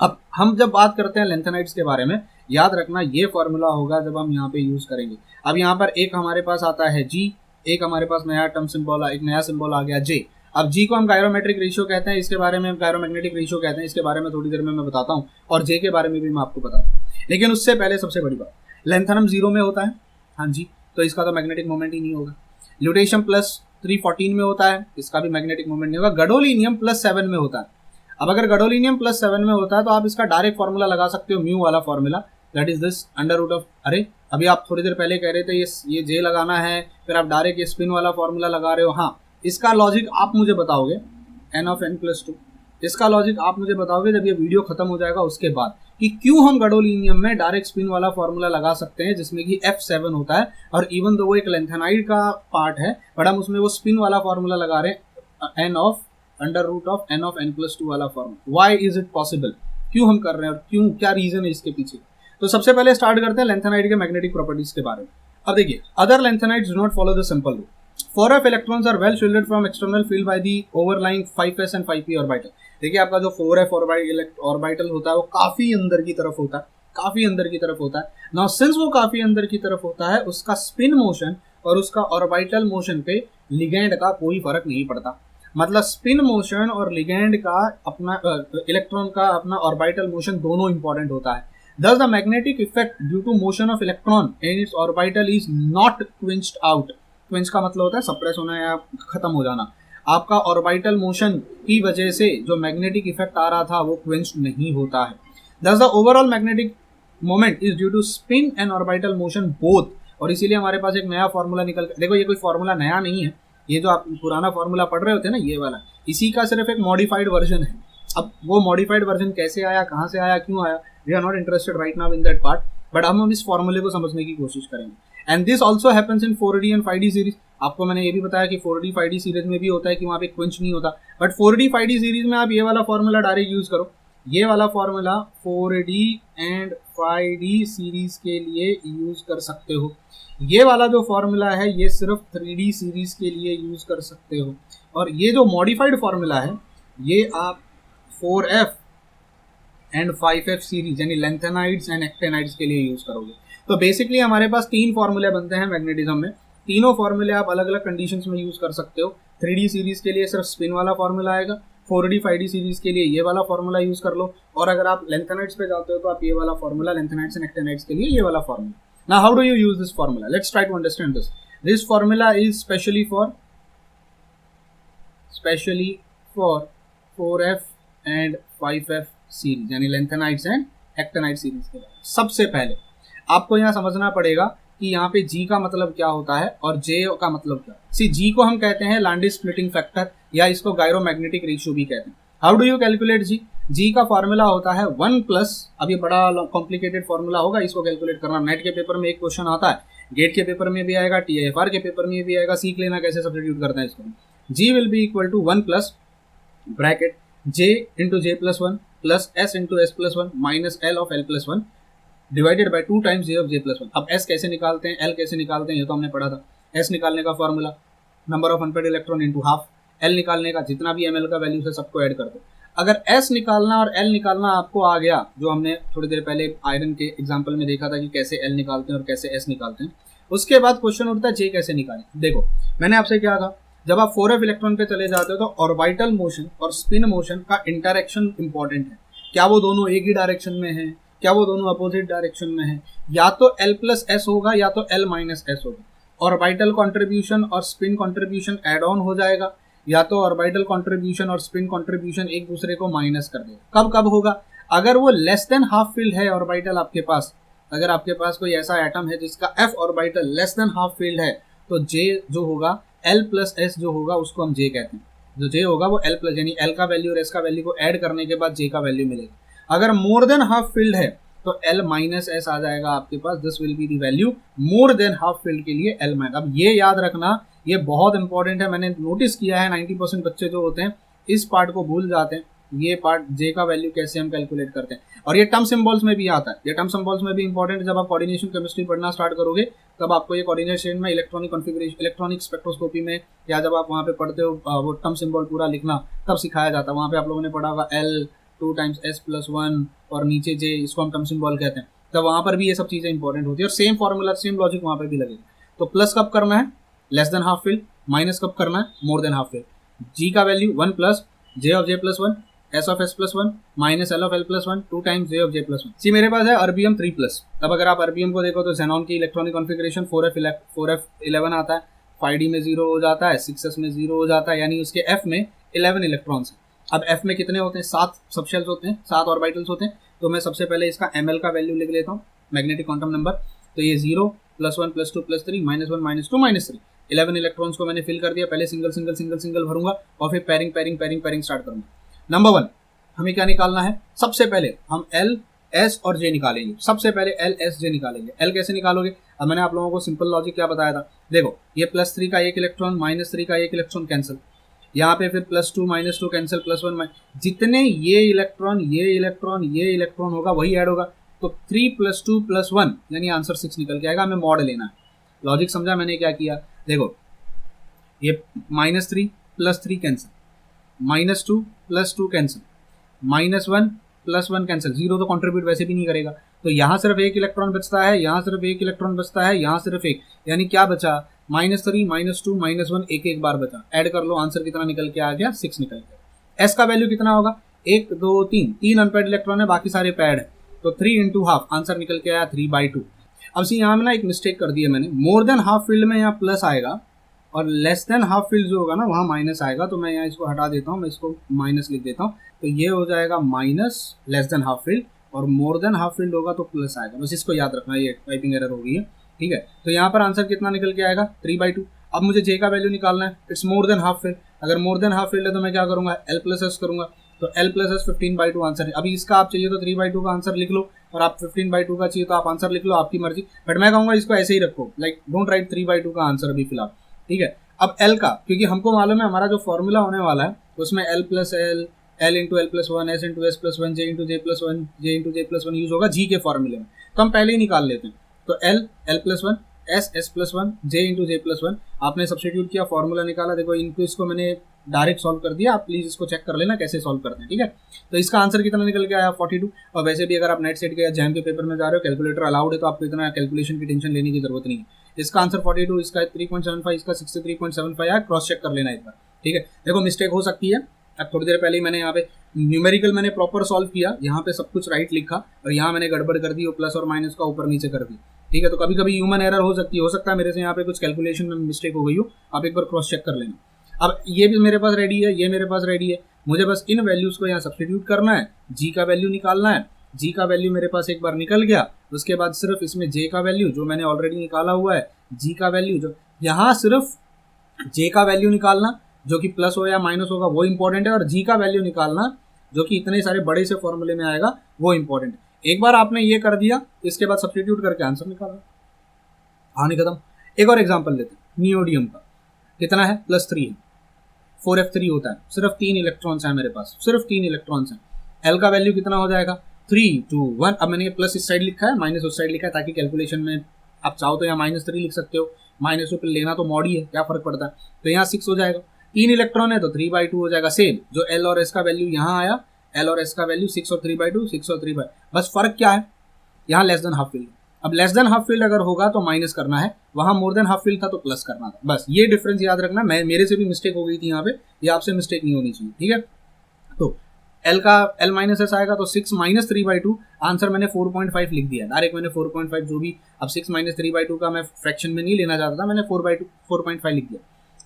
अब हम जब बात करते हैं लेंथेनाइड्स के बारे में, याद रखना ये फॉर्मूला होगा जब हम यहाँ पे यूज करेंगे। अब यहाँ पर एक हमारे पास आता है जी, एक हमारे पास नया टर्म सिंबल, एक नया सिंबल आ गया जे। अब जी को हम गायरोमेट्रिक रेशियो कहते हैं, इसके बारे में गायरोमैग्नेटिक रेशियो कहते हैं, इसके बारे में थोड़ी देर में मैं बताता हूँ, और जे के बारे में भी मैं आपको बताता हूँ। लेकिन उससे पहले सबसे बड़ी बात, लेंथेनम 0 में होता है, हाँ जी, तो इसका तो मैग्नेटिक मोमेंट ही नहीं होगा। ल्यूटेशियम प्लस 314 में होता है, इसका भी मैग्नेटिक मोमेंट नहीं होगा। गडोलिनियम प्लस 7 में होता है। अब अगर गडोलिनियम प्लस 7 में होता है तो आप इसका डायरेक्ट फॉर्मूला लगा सकते हो, म्यू वाला formula, that is this under root of, अरे अभी आप थोड़ी देर पहले कह रहे थे ये जे लगाना है, फिर आप डायरेक्ट ये स्पिन वाला फॉर्मूला लगा रहे हो। हाँ, इसका लॉजिक आप मुझे बताओगे n ऑफ n प्लस 2, इसका लॉजिक आप मुझे बताओगे जब ये वीडियो खत्म हो जाएगा उसके बाद, कि क्यों हम गडोलिनियम में डायरेक्ट स्पिन वाला फॉर्मूला लगा सकते हैं जिसमें कि F7 होता है, और इवन दो वो एक लेंथेनाइड का पार्ट है बट हम उसमें वो स्पिन वाला फॉर्मूला लगा रहे हैं, n of under root of n of n plus 2 वाला formula. Why is it possible, क्यों हम कर रहे हैं और क्यों, क्या रीजन है इसके पीछे। तो सबसे पहले स्टार्ट करते हैं लेंथेनाइड के मैग्नेटिक प्रॉपर्टीज के बारे में। अब देखिए, other lanthanides do not follow the simple rule. 4f electrons are well shielded from external field by the overlying 5s and 5p orbital. देखिए आपका जो 4f ऑर्बिटल होता है वो काफी अंदर की तरफ होता है, काफी अंदर की तरफ होता है। नाउ सिंस वो काफी अंदर की तरफ होता है, उसका स्पिन मोशन और उसका ऑर्बिटल मोशन पे लिगेंड का कोई फर्क नहीं पड़ता। मतलब स्पिन मोशन और लिगेंड का अपना इलेक्ट्रॉन का अपना ऑर्बिटल मोशन दोनों इंपॉर्टेंट होता है। Thus the magnetic effect due to motion of electron in its orbital is not quenched out। क्विंच का मतलब होता है सप्रेस होना या खत्म हो जाना। आपका ऑर्बिटल मोशन की वजह से जो मैग्नेटिक इफेक्ट आ रहा था वो क्विंच नहीं होता है। Thus the overall magnetic moment is due to spin and orbital motion both। और इसीलिए हमारे पास एक नया फॉर्मूला निकल कर, देखो ये कोई फॉर्मूला नया नहीं है, ये जो आप पुराना फॉर्मूला पढ़ रहे होते हैं ना, ये वाला, इसी का सिर्फ एक मॉडिफाइड वर्जन है। अब वो मॉडिफाइड वर्जन कैसे आया, कहाँ से आया, क्यों आया, we are not interested right now in that part, but हम इस फॉर्मूले को समझने की कोशिश करेंगे। And this also happens in 4D and 5D series. आपको मैंने ये भी बताया कि 4D 5D सीरीज में भी होता है कि वहाँ पे क्विंच नहीं होता, बट 4D 5D सीरीज में आप ये वाला फॉर्मूला डायरेक्ट यूज करो। ये वाला formula 4D and 5D series के लिए यूज कर सकते हो। ये वाला जो फॉर्मूला है ये सिर्फ 3D सीरीज के लिए यूज कर सकते हो। और ये जो मॉडिफाइड फॉर्मूला है ये आप 4F एंड 5F सीरीज यानी लेंथेनाइड्स एंड एक्टेनाइड्स के लिए यूज करोगे। तो बेसिकली हमारे पास 3 फॉर्मूले बनते हैं मैग्नेटिज्म में। तीनों फॉर्मूले आप अलग अलग कंडीशंस में यूज कर सकते हो। 3D सीरीज के लिए सिर्फ स्पिन वाला फॉर्मूला आएगा, 4D 5D सीरीज के लिए ये वाला फॉर्मूला यूज कर लो, और अगर आप लेंथेनाइड्स पे जाते हो तो आप ये वाला फॉर्मूला, लेंथेनाइड्स एंड एक्टेनाइड्स के लिए ये वाला formula. Now how do you use this formula, let's try to understand this. This formula is specially for 4F and 5F series यानी लेंथेनाइड्स एंड एक्टेनाइड सीरीज के बारे में। सबसे पहले आपको यहाँ समझना पड़ेगा कि यहाँ पे G का मतलब क्या होता है और J का मतलब क्या है। सी G को हम कहते हैं लैंडिस स्प्लिटिंग फैक्टर या इसको गायरोमैग्नेटिक रेशियो भी कहते हैं। How do you calculate G? G का फॉर्मूला होता है 1 प्लस, अब ये बड़ा कॉम्प्लिकेटेड फॉर्मूला होगा, इसको कैलकुलेट करना। नेट के पेपर में एक क्वेश्चन आता है, गेट के पेपर में भी आएगा, TIFR के पेपर में भी आएगा, सीख लेना कैसे सब्स्टिट्यूट करते हैं इसको। G will be equal to 1 plus bracket J into J plus 1 plus S into S plus 1 minus L of L plus 1 divided by 2 times J of J plus 1। अब S कैसे निकालते हैं, L कैसे निकालते हैं, ये तो हमने पढ़ा था। S निकालने का formula number of unpaired electron into half, L निकालने का जितना भी ml का वैल्यू है सबको ऐड कर दो। अगर S निकालना और L निकालना आपको आ गया, जो हमने थोड़ी देर पहले आयरन के एग्जाम्पल में देखा था कि कैसे L निकालते हैं और कैसे S निकालते हैं, उसके बाद क्वेश्चन उठता है J कैसे निकालें। देखो मैंने आपसे क्या कहा, जब आप 4F इलेक्ट्रॉन पे चले जाते हो तो ऑर्बिटल मोशन और स्पिन मोशन का इंटरेक्शन इंपॉर्टेंट है। क्या वो दोनों एक ही डायरेक्शन में है, क्या वो दोनों अपोजिट डायरेक्शन में है, या तो L प्लस S होगा या तो L माइनस S होगा। ऑर्बिटल कॉन्ट्रीब्यूशन और स्पिन कॉन्ट्रीब्यूशन एड ऑन हो जाएगा, या तो ऑर्बिटल कॉन्ट्रीब्यूशन और स्पिन कॉन्ट्रीब्यूशन एक दूसरे को माइनस कर देगा। कब कब होगा, अगर वो लेस देन हाफ फील्ड है ऑर्बिटल आपके पास, अगर आपके पास कोई ऐसा एटम है जिसका F orbital less than half field है तो J जो होगा, L प्लस S जो होगा उसको हम J कहते हैं। जो J होगा वो L प्लस यानी L का वैल्यू और S का वैल्यू को ऐड करने के बाद J का वैल्यू मिलेगा। अगर मोर देन हाफ फील्ड है तो L माइनस S आ जाएगा आपके पास, this will be the value more than half field के लिए L माइनस। अब ये याद रखना, ये बहुत इंपॉर्टेंट है। मैंने नोटिस किया है 90% बच्चे जो होते हैं इस पार्ट को भूल जाते हैं। ये पार्ट जे का वैल्यू कैसे हम कैलकुलेट करते हैं। और ये टर्म सिंबल्स में भी आता है, ये टर्म सिंबल्स में भी इंपॉर्टेंट, जब आप कोऑर्डिनेशन केमिस्ट्री पढ़ना स्टार्ट करोगे तब आपको ये कोऑर्डिनेशन में इलेक्ट्रॉनिक कॉन्फ़िगरेशन, इलेक्ट्रॉनिक स्पेक्ट्रोस्कोपी में, या जब आप वहाँ पे पढ़ते हो वो टर्म सिंबल पूरा लिखना तब सिखाया जाता है। वहाँ पे आप लोगों ने पढ़ा होगा L 2 टाइम्स S+1 और नीचे J, इसको हम टर्म सिंबल कहते हैं। तो वहाँ पर भी ये सब चीज़ें इंपॉर्टेंट होती है और सेम फॉर्मूला सेम लॉजिक वहाँ पर भी लगेगा। तो प्लस कब करना है, less than half field, minus कब करना है, मोर देन हाफ फील्ड। जी का value 1 plus J of J plus 1 S of S plus 1 minus L of L plus 1 2 times J of J plus 1। सी मेरे पास है अर्बियम 3 प्लस। अब अगर आप अर्बियम को देखो तो जेनॉन की इलेक्ट्रॉनिक कॉन्फ़िगरेशन 4f11 आता है, 5d में 0 हो जाता है, 6s में 0 हो जाता है, यानी उसके f में 11 इलेक्ट्रॉन्स हैं। अब f में कितने होते हैं, 7 सबशेल्स होते हैं, 7 ऑर्बिटल्स होते हैं। तो मैं सबसे पहले इसका ml का वैल्यू लिख लेता हूँ, मैग्नेटिक क्वांटम नंबर। तो ये 0 +1 +2 +3 -1 -2 -3, 11 इलेक्ट्रॉन्स को मैंने फिल कर दिया। पहले सिंगल सिंगल सिंगल सिंगल भरूंगा और फिर pairing pairing pairing pairing start करूंगा। नंबर 1 हमें क्या निकालना है, सबसे पहले हम L S और J निकालेंगे। सबसे पहले L S J निकालेंगे। L कैसे निकालोगे, अब मैंने आप लोगों को सिंपल लॉजिक क्या बताया था, देखो ये +3 का 1 इलेक्ट्रॉन -3 का 1 इलेक्ट्रॉन कैंसिल, यहाँ पे फिर +2 -2 कैंसिल, +1 जितने ये इलेक्ट्रॉन होगा वही ऐड होगा। तो 3 + 2 + 1 यानी आंसर 6 निकल के आएगा। हमें मॉड लेना है। लॉजिक समझा मैंने क्या किया, देखो ये -3 + 3 कैंसिल, -2 + 2 कैंसिल, -1 + 1 कैंसिल, 0 तो कंट्रीब्यूट वैसे भी नहीं करेगा। तो यहाँ सिर्फ 1 इलेक्ट्रॉन बचता है, यहाँ सिर्फ 1 इलेक्ट्रॉन बचता है, यहाँ सिर्फ 1, यानी क्या बचा, -3 -2 -1 एक बार बचा। ऐड कर लो, आंसर कितना निकल के आ गया, 6 निकल गया। एस का वैल्यू कितना होगा, 1 2 3 अनपेड इलेक्ट्रॉन है, बाकी सारे पैड है। तो 3 × हाफ आंसर निकल के आया 3/2। अब सी यहाँ में ना एक मिस्टेक कर दी है मैंने, मोर देन हाफ फील्ड में यहाँ प्लस आएगा और लेस देन हाफ फील्ड जो होगा ना वहाँ माइनस आएगा। तो मैं यहाँ इसको हटा देता हूँ, मैं इसको माइनस लिख देता हूँ। तो ये हो जाएगा minus less than half field, और मोर देन हाफ फील्ड होगा तो प्लस आएगा। बस इसको याद रखना, ये टाइपिंग एरर हो गई है, ठीक है। तो यहाँ पर आंसर कितना निकल के आएगा, 3/2। अब मुझे जे का वैल्यू निकालना है, it's more than half field. अगर मोर देन हाफ फील्ड है तो मैं क्या करूँगा, L + S करूँगा। तो L + S 15/2 आंसर है। अभी इसका आप चाहिए तो 3/2 का आंसर लिख लो, और आप 15/2 का चाहिए तो आप आंसर लिख लो, आपकी मर्जी। बट मैं कहूँगा इसको ऐसे ही रखो, लाइक डोंट राइट 3/2 का आंसर अभी फिलहाल, ठीक है। अब L का, क्योंकि हमको मालूम है हमारा जो फॉर्मूला होने वाला है उसमें L + L, L × L + 1, S × S + 1, J × J + 1, J × J + 1 use होगा जी के फॉर्मूले में। तो हम पहले ही निकाल लेते हैं। तो L + 1, S + 1, J × J + 1 आपने सब्स्टिट्यूट किया, फॉर्मूला निकाला। देखो इनको, इसको मैंने डायरेक्ट सॉल्व कर दिया, आप प्लीज इसको चेक कर लेना कैसे सॉल्व करते हैं, ठीक है। तो इसका आंसर कितना निकल के आया, 42। और वैसे भी अगर आप नेट सेट के या जैम के पेपर में जा रहे हो, कैलकुलेटर अलाउड है, तो आपको इतना कैलकुलेशन की टेंशन लेने की जरूरत नहीं है। इसका आंसर 42, इसका 3.75, इसका 63.75 है। क्रॉस चेक कर लेना एक बार, ठीक है। देखो मिस्टेक हो सकती है। अब थोड़ी देर पहले ही मैंने यहाँ पे न्यूमेरिकल मैंने प्रॉपर सॉल्व किया, यहाँ पे सब कुछ राइट लिखा, और यहाँ मैंने गड़बड़ कर दी, वो प्लस और माइनस का ऊपर नीचे कर दी, ठीक है। तो कभी कभी ह्यूमन एरर हो सकती है, हो सकता है मेरे से यहाँ पे कुछ कैलकुलेशन में मिस्टेक हो गई हो, आप एक बार क्रॉस चेक कर लेना। अब ये भी मेरे पास रेडी है, ये मेरे पास रेडी है, मुझे बस इन वैल्यूज को यहाँ सब्स्टिट्यूट करना है, जी का वैल्यू निकालना है। जी का वैल्यू मेरे पास एक बार निकल गया, उसके बाद सिर्फ इसमें जे का वैल्यू जो मैंने ऑलरेडी निकाला हुआ है, जी का वैल्यू जो यहाँ सिर्फ जे का वैल्यू निकालना जो कि प्लस हो या माइनस होगा वो इंपॉर्टेंट है, और जी का वैल्यू निकालना जो कि इतने सारे बड़े से फॉर्मूले में आएगा वो इंपॉर्टेंट है। एक बार आपने ये कर दिया, इसके बाद सब्स्टिट्यूट करके आंसर निकाला, कहानी खत्म। एक और एग्जांपल लेते हैं, नियोडियम का कितना है, +3 है, 4f3 होता है, सिर्फ 3 इलेक्ट्रॉन्स हैं मेरे पास, सिर्फ 3 इलेक्ट्रॉन्स हैं। L का वैल्यू कितना हो जाएगा, 3 2 1। अब मैंने प्लस इस साइड लिखा है, माइनस उस साइड लिखा है, ताकि कैलकुलेशन में आप चाहो तो यहाँ -3 लिख सकते हो, -2 लेना तो मॉड ही है, क्या फर्क पड़ता है। तो यहाँ 6 हो जाएगा, 3 इलेक्ट्रॉन है तो 3/2 हो जाएगा। सेम जो L और S का वैल्यू यहाँ आया, L और S का वैल्यू 6 और 3/2, 6 और 3/2। बस फर्क क्या है, यहाँ लेस देन हाफ फील्ड। अब लेस देन हाफ फील्ड अगर होगा तो माइनस करना है, वहां मोर देन हाफ फील्ड था तो प्लस करना था। बस ये डिफरेंस याद रखना। मेरे से भी मिस्टेक हो गई थी यहाँ पे, ये आपसे मिस्टेक नहीं होनी चाहिए, ठीक है। तो L का L - S आएगा तो 6 - 3/2, आंसर मैंने 4.5 लिख दिया डायरेक्ट, मैंने 4.5 जो भी। अब 6 - 3/2 का मैं फ्रैक्शन में नहीं लेना चाहता था, मैंने 4.5 लिख दिया।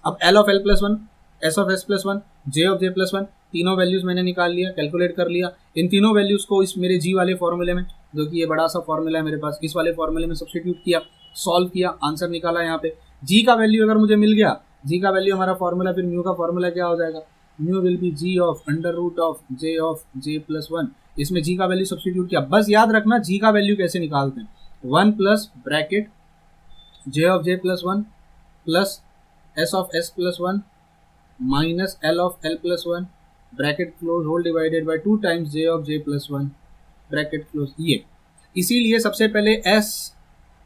अब L of L + 1, S of S + 1, J of J + 1, तीनों वैल्यूज मैंने निकाल लिया, कैलकुलेट कर लिया। इन तीनों वैल्यूज को इस मेरे जी वाले फॉर्मूले में, जो कि ये बड़ा सा फॉर्मूला है मेरे पास, इस वाले फॉर्मूले में सब्स्टिट्यूट किया, सॉल्व किया, आंसर निकाला। यहाँ पे जी का वैल्यू अगर मुझे मिल गया, जी का वैल्यू हमारा फॉर्मूला, फिर म्यू का फॉर्मूला क्या हो जाएगा, mu will be G of √J of J + 1। इसमें जी का वैल्यू सब्स्टिट्यूट किया। बस याद रखना जी का वैल्यू कैसे निकालते हैं, 1 plus bracket J of J + 1 plus S of S + 1 minus L of L + 1 bracket close whole divided by 2 times J of J plus 1 bracket close. ये इसीलिए सबसे पहले एस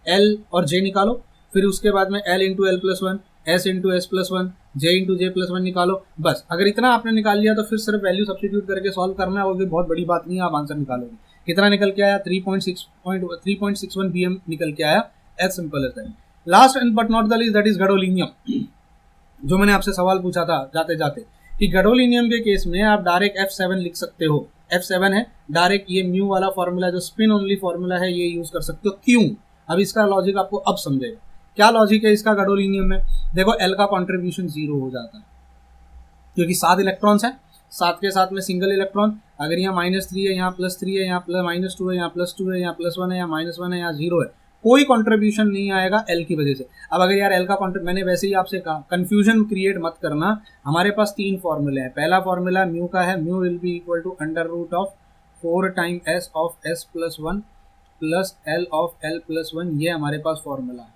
एल और जे निकालो, फिर उसके बाद में L into L plus 1, S into S plus 1, J into जे प्लस 1 निकालो। बस अगर इतना आपने निकाल लिया तो फिर सिर्फ वैल्यू सब्स्टिट्यूट करके सॉल्व करना है, वो भी बहुत बड़ी बात नहीं है, आप आंसर निकालोगे। कितना निकल के आया? 3.61 BM निकल के आया। As simple as that. Last and but not the least that is gadolinium, जो मैंने आपसे सवाल पूछा था जाते जाते कि गैडोलिनियम के केस में आप डायरेक्ट F7 लिख सकते हो। F7 है डायरेक्ट, ये म्यू वाला फॉर्मूला जो स्पिन ओनली फॉर्मूला है ये यूज कर सकते हो। क्यों? अब इसका लॉजिक आपको अब समझेगा। क्या लॉजिक है इसका गैडोलिनियम में? देखो एल का कॉन्ट्रीब्यूशन 0 हो जाता है क्योंकि 7 इलेक्ट्रॉन्स हैं, 7 के साथ में सिंगल इलेक्ट्रॉन। अगर यहाँ -3 है, यहाँ +3 है, यहाँ -2 है, यहाँ +2 है, यहाँ +1 है, यहाँ -1 है, यहाँ 0 है, कोई कंट्रीब्यूशन नहीं आएगा एल की वजह से। अब अगर यार एल का मैंने वैसे ही आपसे कहा कंफ्यूजन क्रिएट मत करना। हमारे पास 3 फॉर्मूले हैं। पहला फॉर्मूला म्यू का है, mu will be equal to √4 time S of S plus 1 plus L of L plus 1। ये हमारे पास फॉर्मूला है।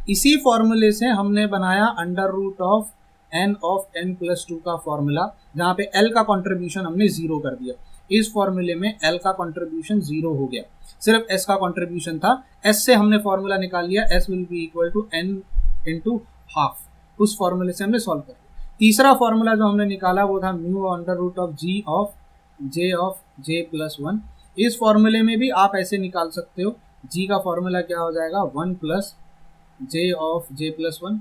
इसी फॉर्मूले से हमने बनाया √n ऑफ n प्लस 2 का फॉर्मूला, जहाँ पे l का कंट्रीब्यूशन हमने 0 कर दिया। इस फॉर्मूले में l का कंट्रीब्यूशन 0 हो गया, सिर्फ s का कंट्रीब्यूशन था। s से हमने फॉर्मूला निकाल लिया, s will be equal to n into half. उस फॉर्मूले से हमने सॉल्व कर दिया। तीसरा फॉर्मूला जो हमने निकाला वो था mu √g of j plus 1। इस फॉर्मूले में भी आप ऐसे निकाल सकते हो। g का फॉर्मूला क्या हो जाएगा? 1 plus j of j plus 1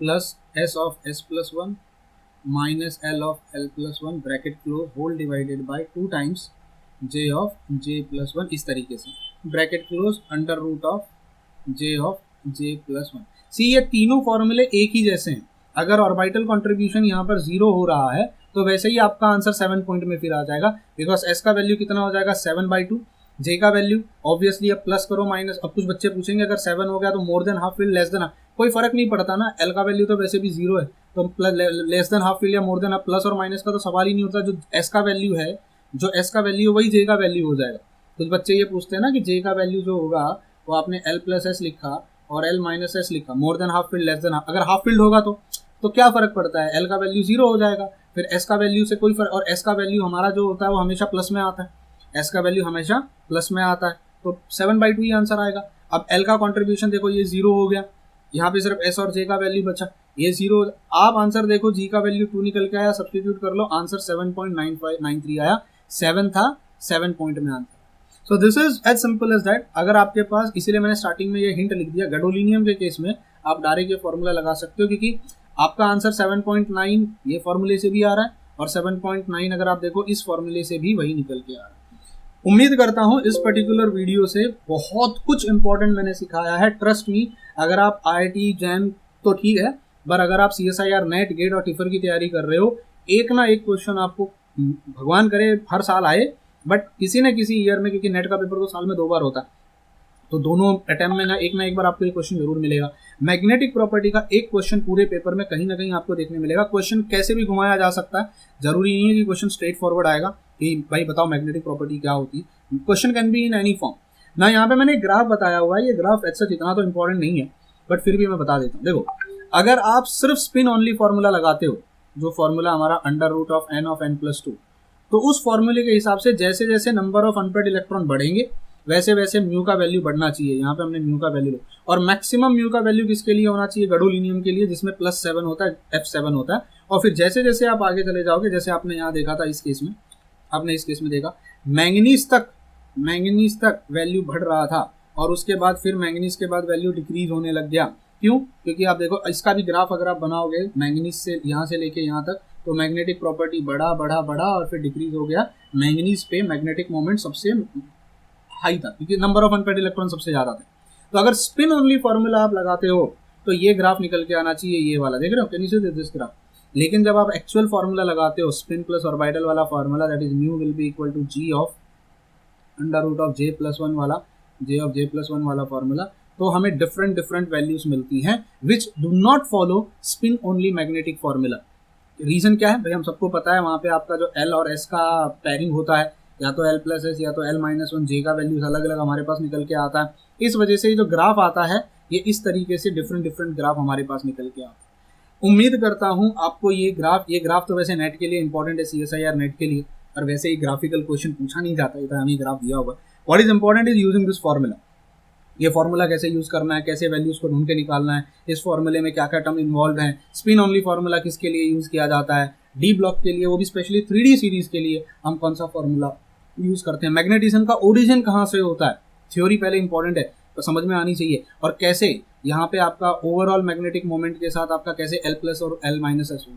plus s of s plus 1 minus l of l plus 1 bracket close whole divided by 2 times j of j plus 1। इस तरीके से bracket close √j of j plus 1। See ये तीनों फॉर्मूले एक ही जैसे हैं। अगर ऑर्बिटल कंट्रीब्यूशन यहाँ पर 0 हो रहा है तो वैसे ही आपका आंसर 7 पॉइंट में फिर आ जाएगा, बिकॉज s का वैल्यू कितना हो जाएगा? 7/2। j का वैल्यू ऑब्वियसली अब प्लस करो माइनस। अब कुछ बच्चे पूछेंगे अगर 7 हो गया तो मोर than half field less than half, कोई फर्क नहीं पड़ता ना। l का वैल्यू तो वैसे भी 0 है, तो लेस देन हाफ फील्ड या मोर देन हाफ, प्लस और माइनस का तो सवाल ही नहीं होता। जो s का वैल्यू है, जो s का वैल्यू वही j का वैल्यू हो जाएगा। कुछ बच्चे ये पूछते हैं ना कि j का वैल्यू जो होगा वो आपने l प्लस एस लिखा और l माइनस एस लिखा, मोर than half field less than half. अगर हाफ फील्ड होगा तो क्या फर्क पड़ता है? l का वैल्यू 0 हो जाएगा, फिर s का वैल्यू से कोई फर्क, और s का वैल्यू हमारा जो होता है वो हमेशा प्लस में आता है। s का वैल्यू हमेशा प्लस में आता है, तो 7/2 ही आंसर आएगा। अब l का कंट्रीब्यूशन देखो ये 0 हो गया, यहाँ पे सिर्फ s और j का वैल्यू बचा, ये 0। आप आंसर देखो g का वैल्यू 2 निकल के आया, सब्स्टिट्यूट कर लो, आंसर 7.9593 आया। 7 था, 7 पॉइंट में answer. So this is as simple as that. अगर आपके पास, इसीलिए मैंने स्टार्टिंग में ये हिंट लिख दिया, गैडोलिनियम के केस में आप डायरेक्ट ये फॉर्मूला लगा सकते हो क्योंकि आपका आंसर 7.9 ये फॉर्मूले से भी आ रहा है और 7.9 अगर आप देखो इस फॉर्मूले से भी वही निकल के आ रहा है। उम्मीद करता हूँ इस पर्टिकुलर वीडियो से बहुत कुछ इंपॉर्टेंट मैंने सिखाया है। ट्रस्ट मी, अगर आप IIT जैम तो ठीक है, पर अगर आप CSIR नेट गेट और टिफर की तैयारी कर रहे हो, एक ना एक क्वेश्चन आपको भगवान करे हर साल आए, बट किसी न किसी ईयर में, क्योंकि नेट का पेपर तो साल में 2 बार होता है, तो दोनों अटेम्प्ट में ना एक बार आपको ये क्वेश्चन जरूर मिलेगा। मैग्नेटिक प्रॉपर्टी का एक क्वेश्चन पूरे पेपर में कहीं ना कहीं आपको देखने मिलेगा। क्वेश्चन कैसे भी घुमाया जा सकता है, जरूरी नहीं है कि क्वेश्चन स्ट्रेट फॉरवर्ड आएगा कि भाई बताओ मैग्नेटिक प्रॉपर्टी क्या होती है। Question can be in any form ना। यहाँ पे मैंने ग्राफ बताया हुआ है, ये ग्राफ ऐसा इतना तो इंपॉर्टेंट नहीं है, बट फिर भी मैं बता देता हूँ। देखो, अगर आप सिर्फ स्पिन ओनली फॉर्मूला लगाते हो, जो फॉर्मूला हमारा √n ऑफ n प्लस 2, तो उस फॉर्मूले के हिसाब से जैसे जैसे नंबर ऑफ अनपेयर्ड इलेक्ट्रॉन बढ़ेंगे वैसे वैसे म्यू का वैल्यू बढ़ना चाहिए। यहाँ पे हमने म्यू का वैल्यू, और मैक्सिमम म्यू का वैल्यू किसके लिए होना चाहिए? गैडोलिनियम के लिए, जिसमें +7 होता है, F7 होता है। और फिर जैसे जैसे आप आगे चले जाओगे, जैसे आपने यहाँ देखा था इस केस में, आपने इस केस में देखा मैंगनीज तक वैल्यू बढ़ रहा था, और उसके बाद फिर मैंगनीज के बाद वैल्यू डिक्रीज होने लग गया। क्यों? क्योंकि आप देखो इसका भी ग्राफ अगर आप बनाओगे मैंगनीज से यहाँ से लेके यहाँ तक, तो मैग्नेटिक प्रॉपर्टी बढ़ा और फिर डिक्रीज हो गया। मैंगनीज पे मैग्नेटिक मोमेंट सबसे हाई था क्योंकि नंबर ऑफ अनपेयर्ड इलेक्ट्रॉन सबसे ज्यादा थे। तो अगर स्पिन ओनली फॉर्मूला आप लगाते हो तो ये ग्राफ निकल के आना चाहिए, ये वाला देख रहे हो, can you see this graph. लेकिन जब आप एक्चुअल फॉर्मूला लगाते हो, स्पिन प्लस ऑर्बिटल वाला formula, that is mu will be equal to g of √j plus 1 वाला, j ऑफ j प्लस 1 वाला फॉर्मूला, तो हमें डिफरेंट वैल्यूज मिलती हैं which do not follow spin only magnetic formula. Reason क्या है भाई? हम सबको पता है, वहाँ पे आपका जो L और S का पेयरिंग होता है, या तो L प्लस एस या तो L माइनस 1, J का वैल्यूज अलग अलग हमारे पास निकल के आता है। इस वजह से जो ग्राफ आता है ये इस तरीके से डिफरेंट ग्राफ हमारे पास निकल के आता है। उम्मीद करता हूँ आपको ये ग्राफ तो वैसे नेट के लिए इंपॉर्टेंट है, CSIR नेट के लिए, और वैसे ही ग्राफिकल क्वेश्चन पूछा नहीं जाता, इतना हमें ग्राफ दिया होगा। What is important is using this formula, ये फॉर्मूला कैसे यूज करना है, कैसे वैल्यूज को ढूंढ के निकालना है, इस फॉर्मूले में क्या क्या टर्म इन्वॉल्व है, स्पिन ओनली फॉर्मूला किसके लिए यूज किया जाता है, डी ब्लॉक के लिए, वो भी स्पेशली 3D सीरीज के लिए हम कौन सा फॉर्मूला यूज करते हैं, मैग्नेटिज्म का ओरिजिन कहाँ से होता है, थ्योरी पहले इंपॉर्टेंट है तो समझ में आनी चाहिए, और कैसे यहाँ पे आपका ओवरऑल मैग्नेटिक मोमेंट के साथ आपका कैसे L+ और L- होता है।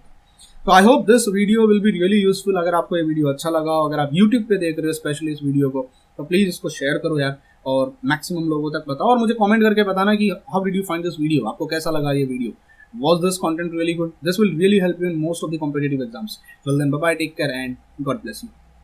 तो I hope this video will be really useful. अगर आपको ये वीडियो अच्छा लगा हो, अगर आप यूट्यूब पे देख रहे हो स्पेशली इस वीडियो को, तो प्लीज़ इसको शेयर करो यार, और मैक्सिमम लोगों तक बताओ, और मुझे कमेंट करके बताना कि how did you find this video, आपको कैसा लगा ये video, was this content really good? This will really help you in most of the competitive exams. Well then, bye bye, take care and God bless you.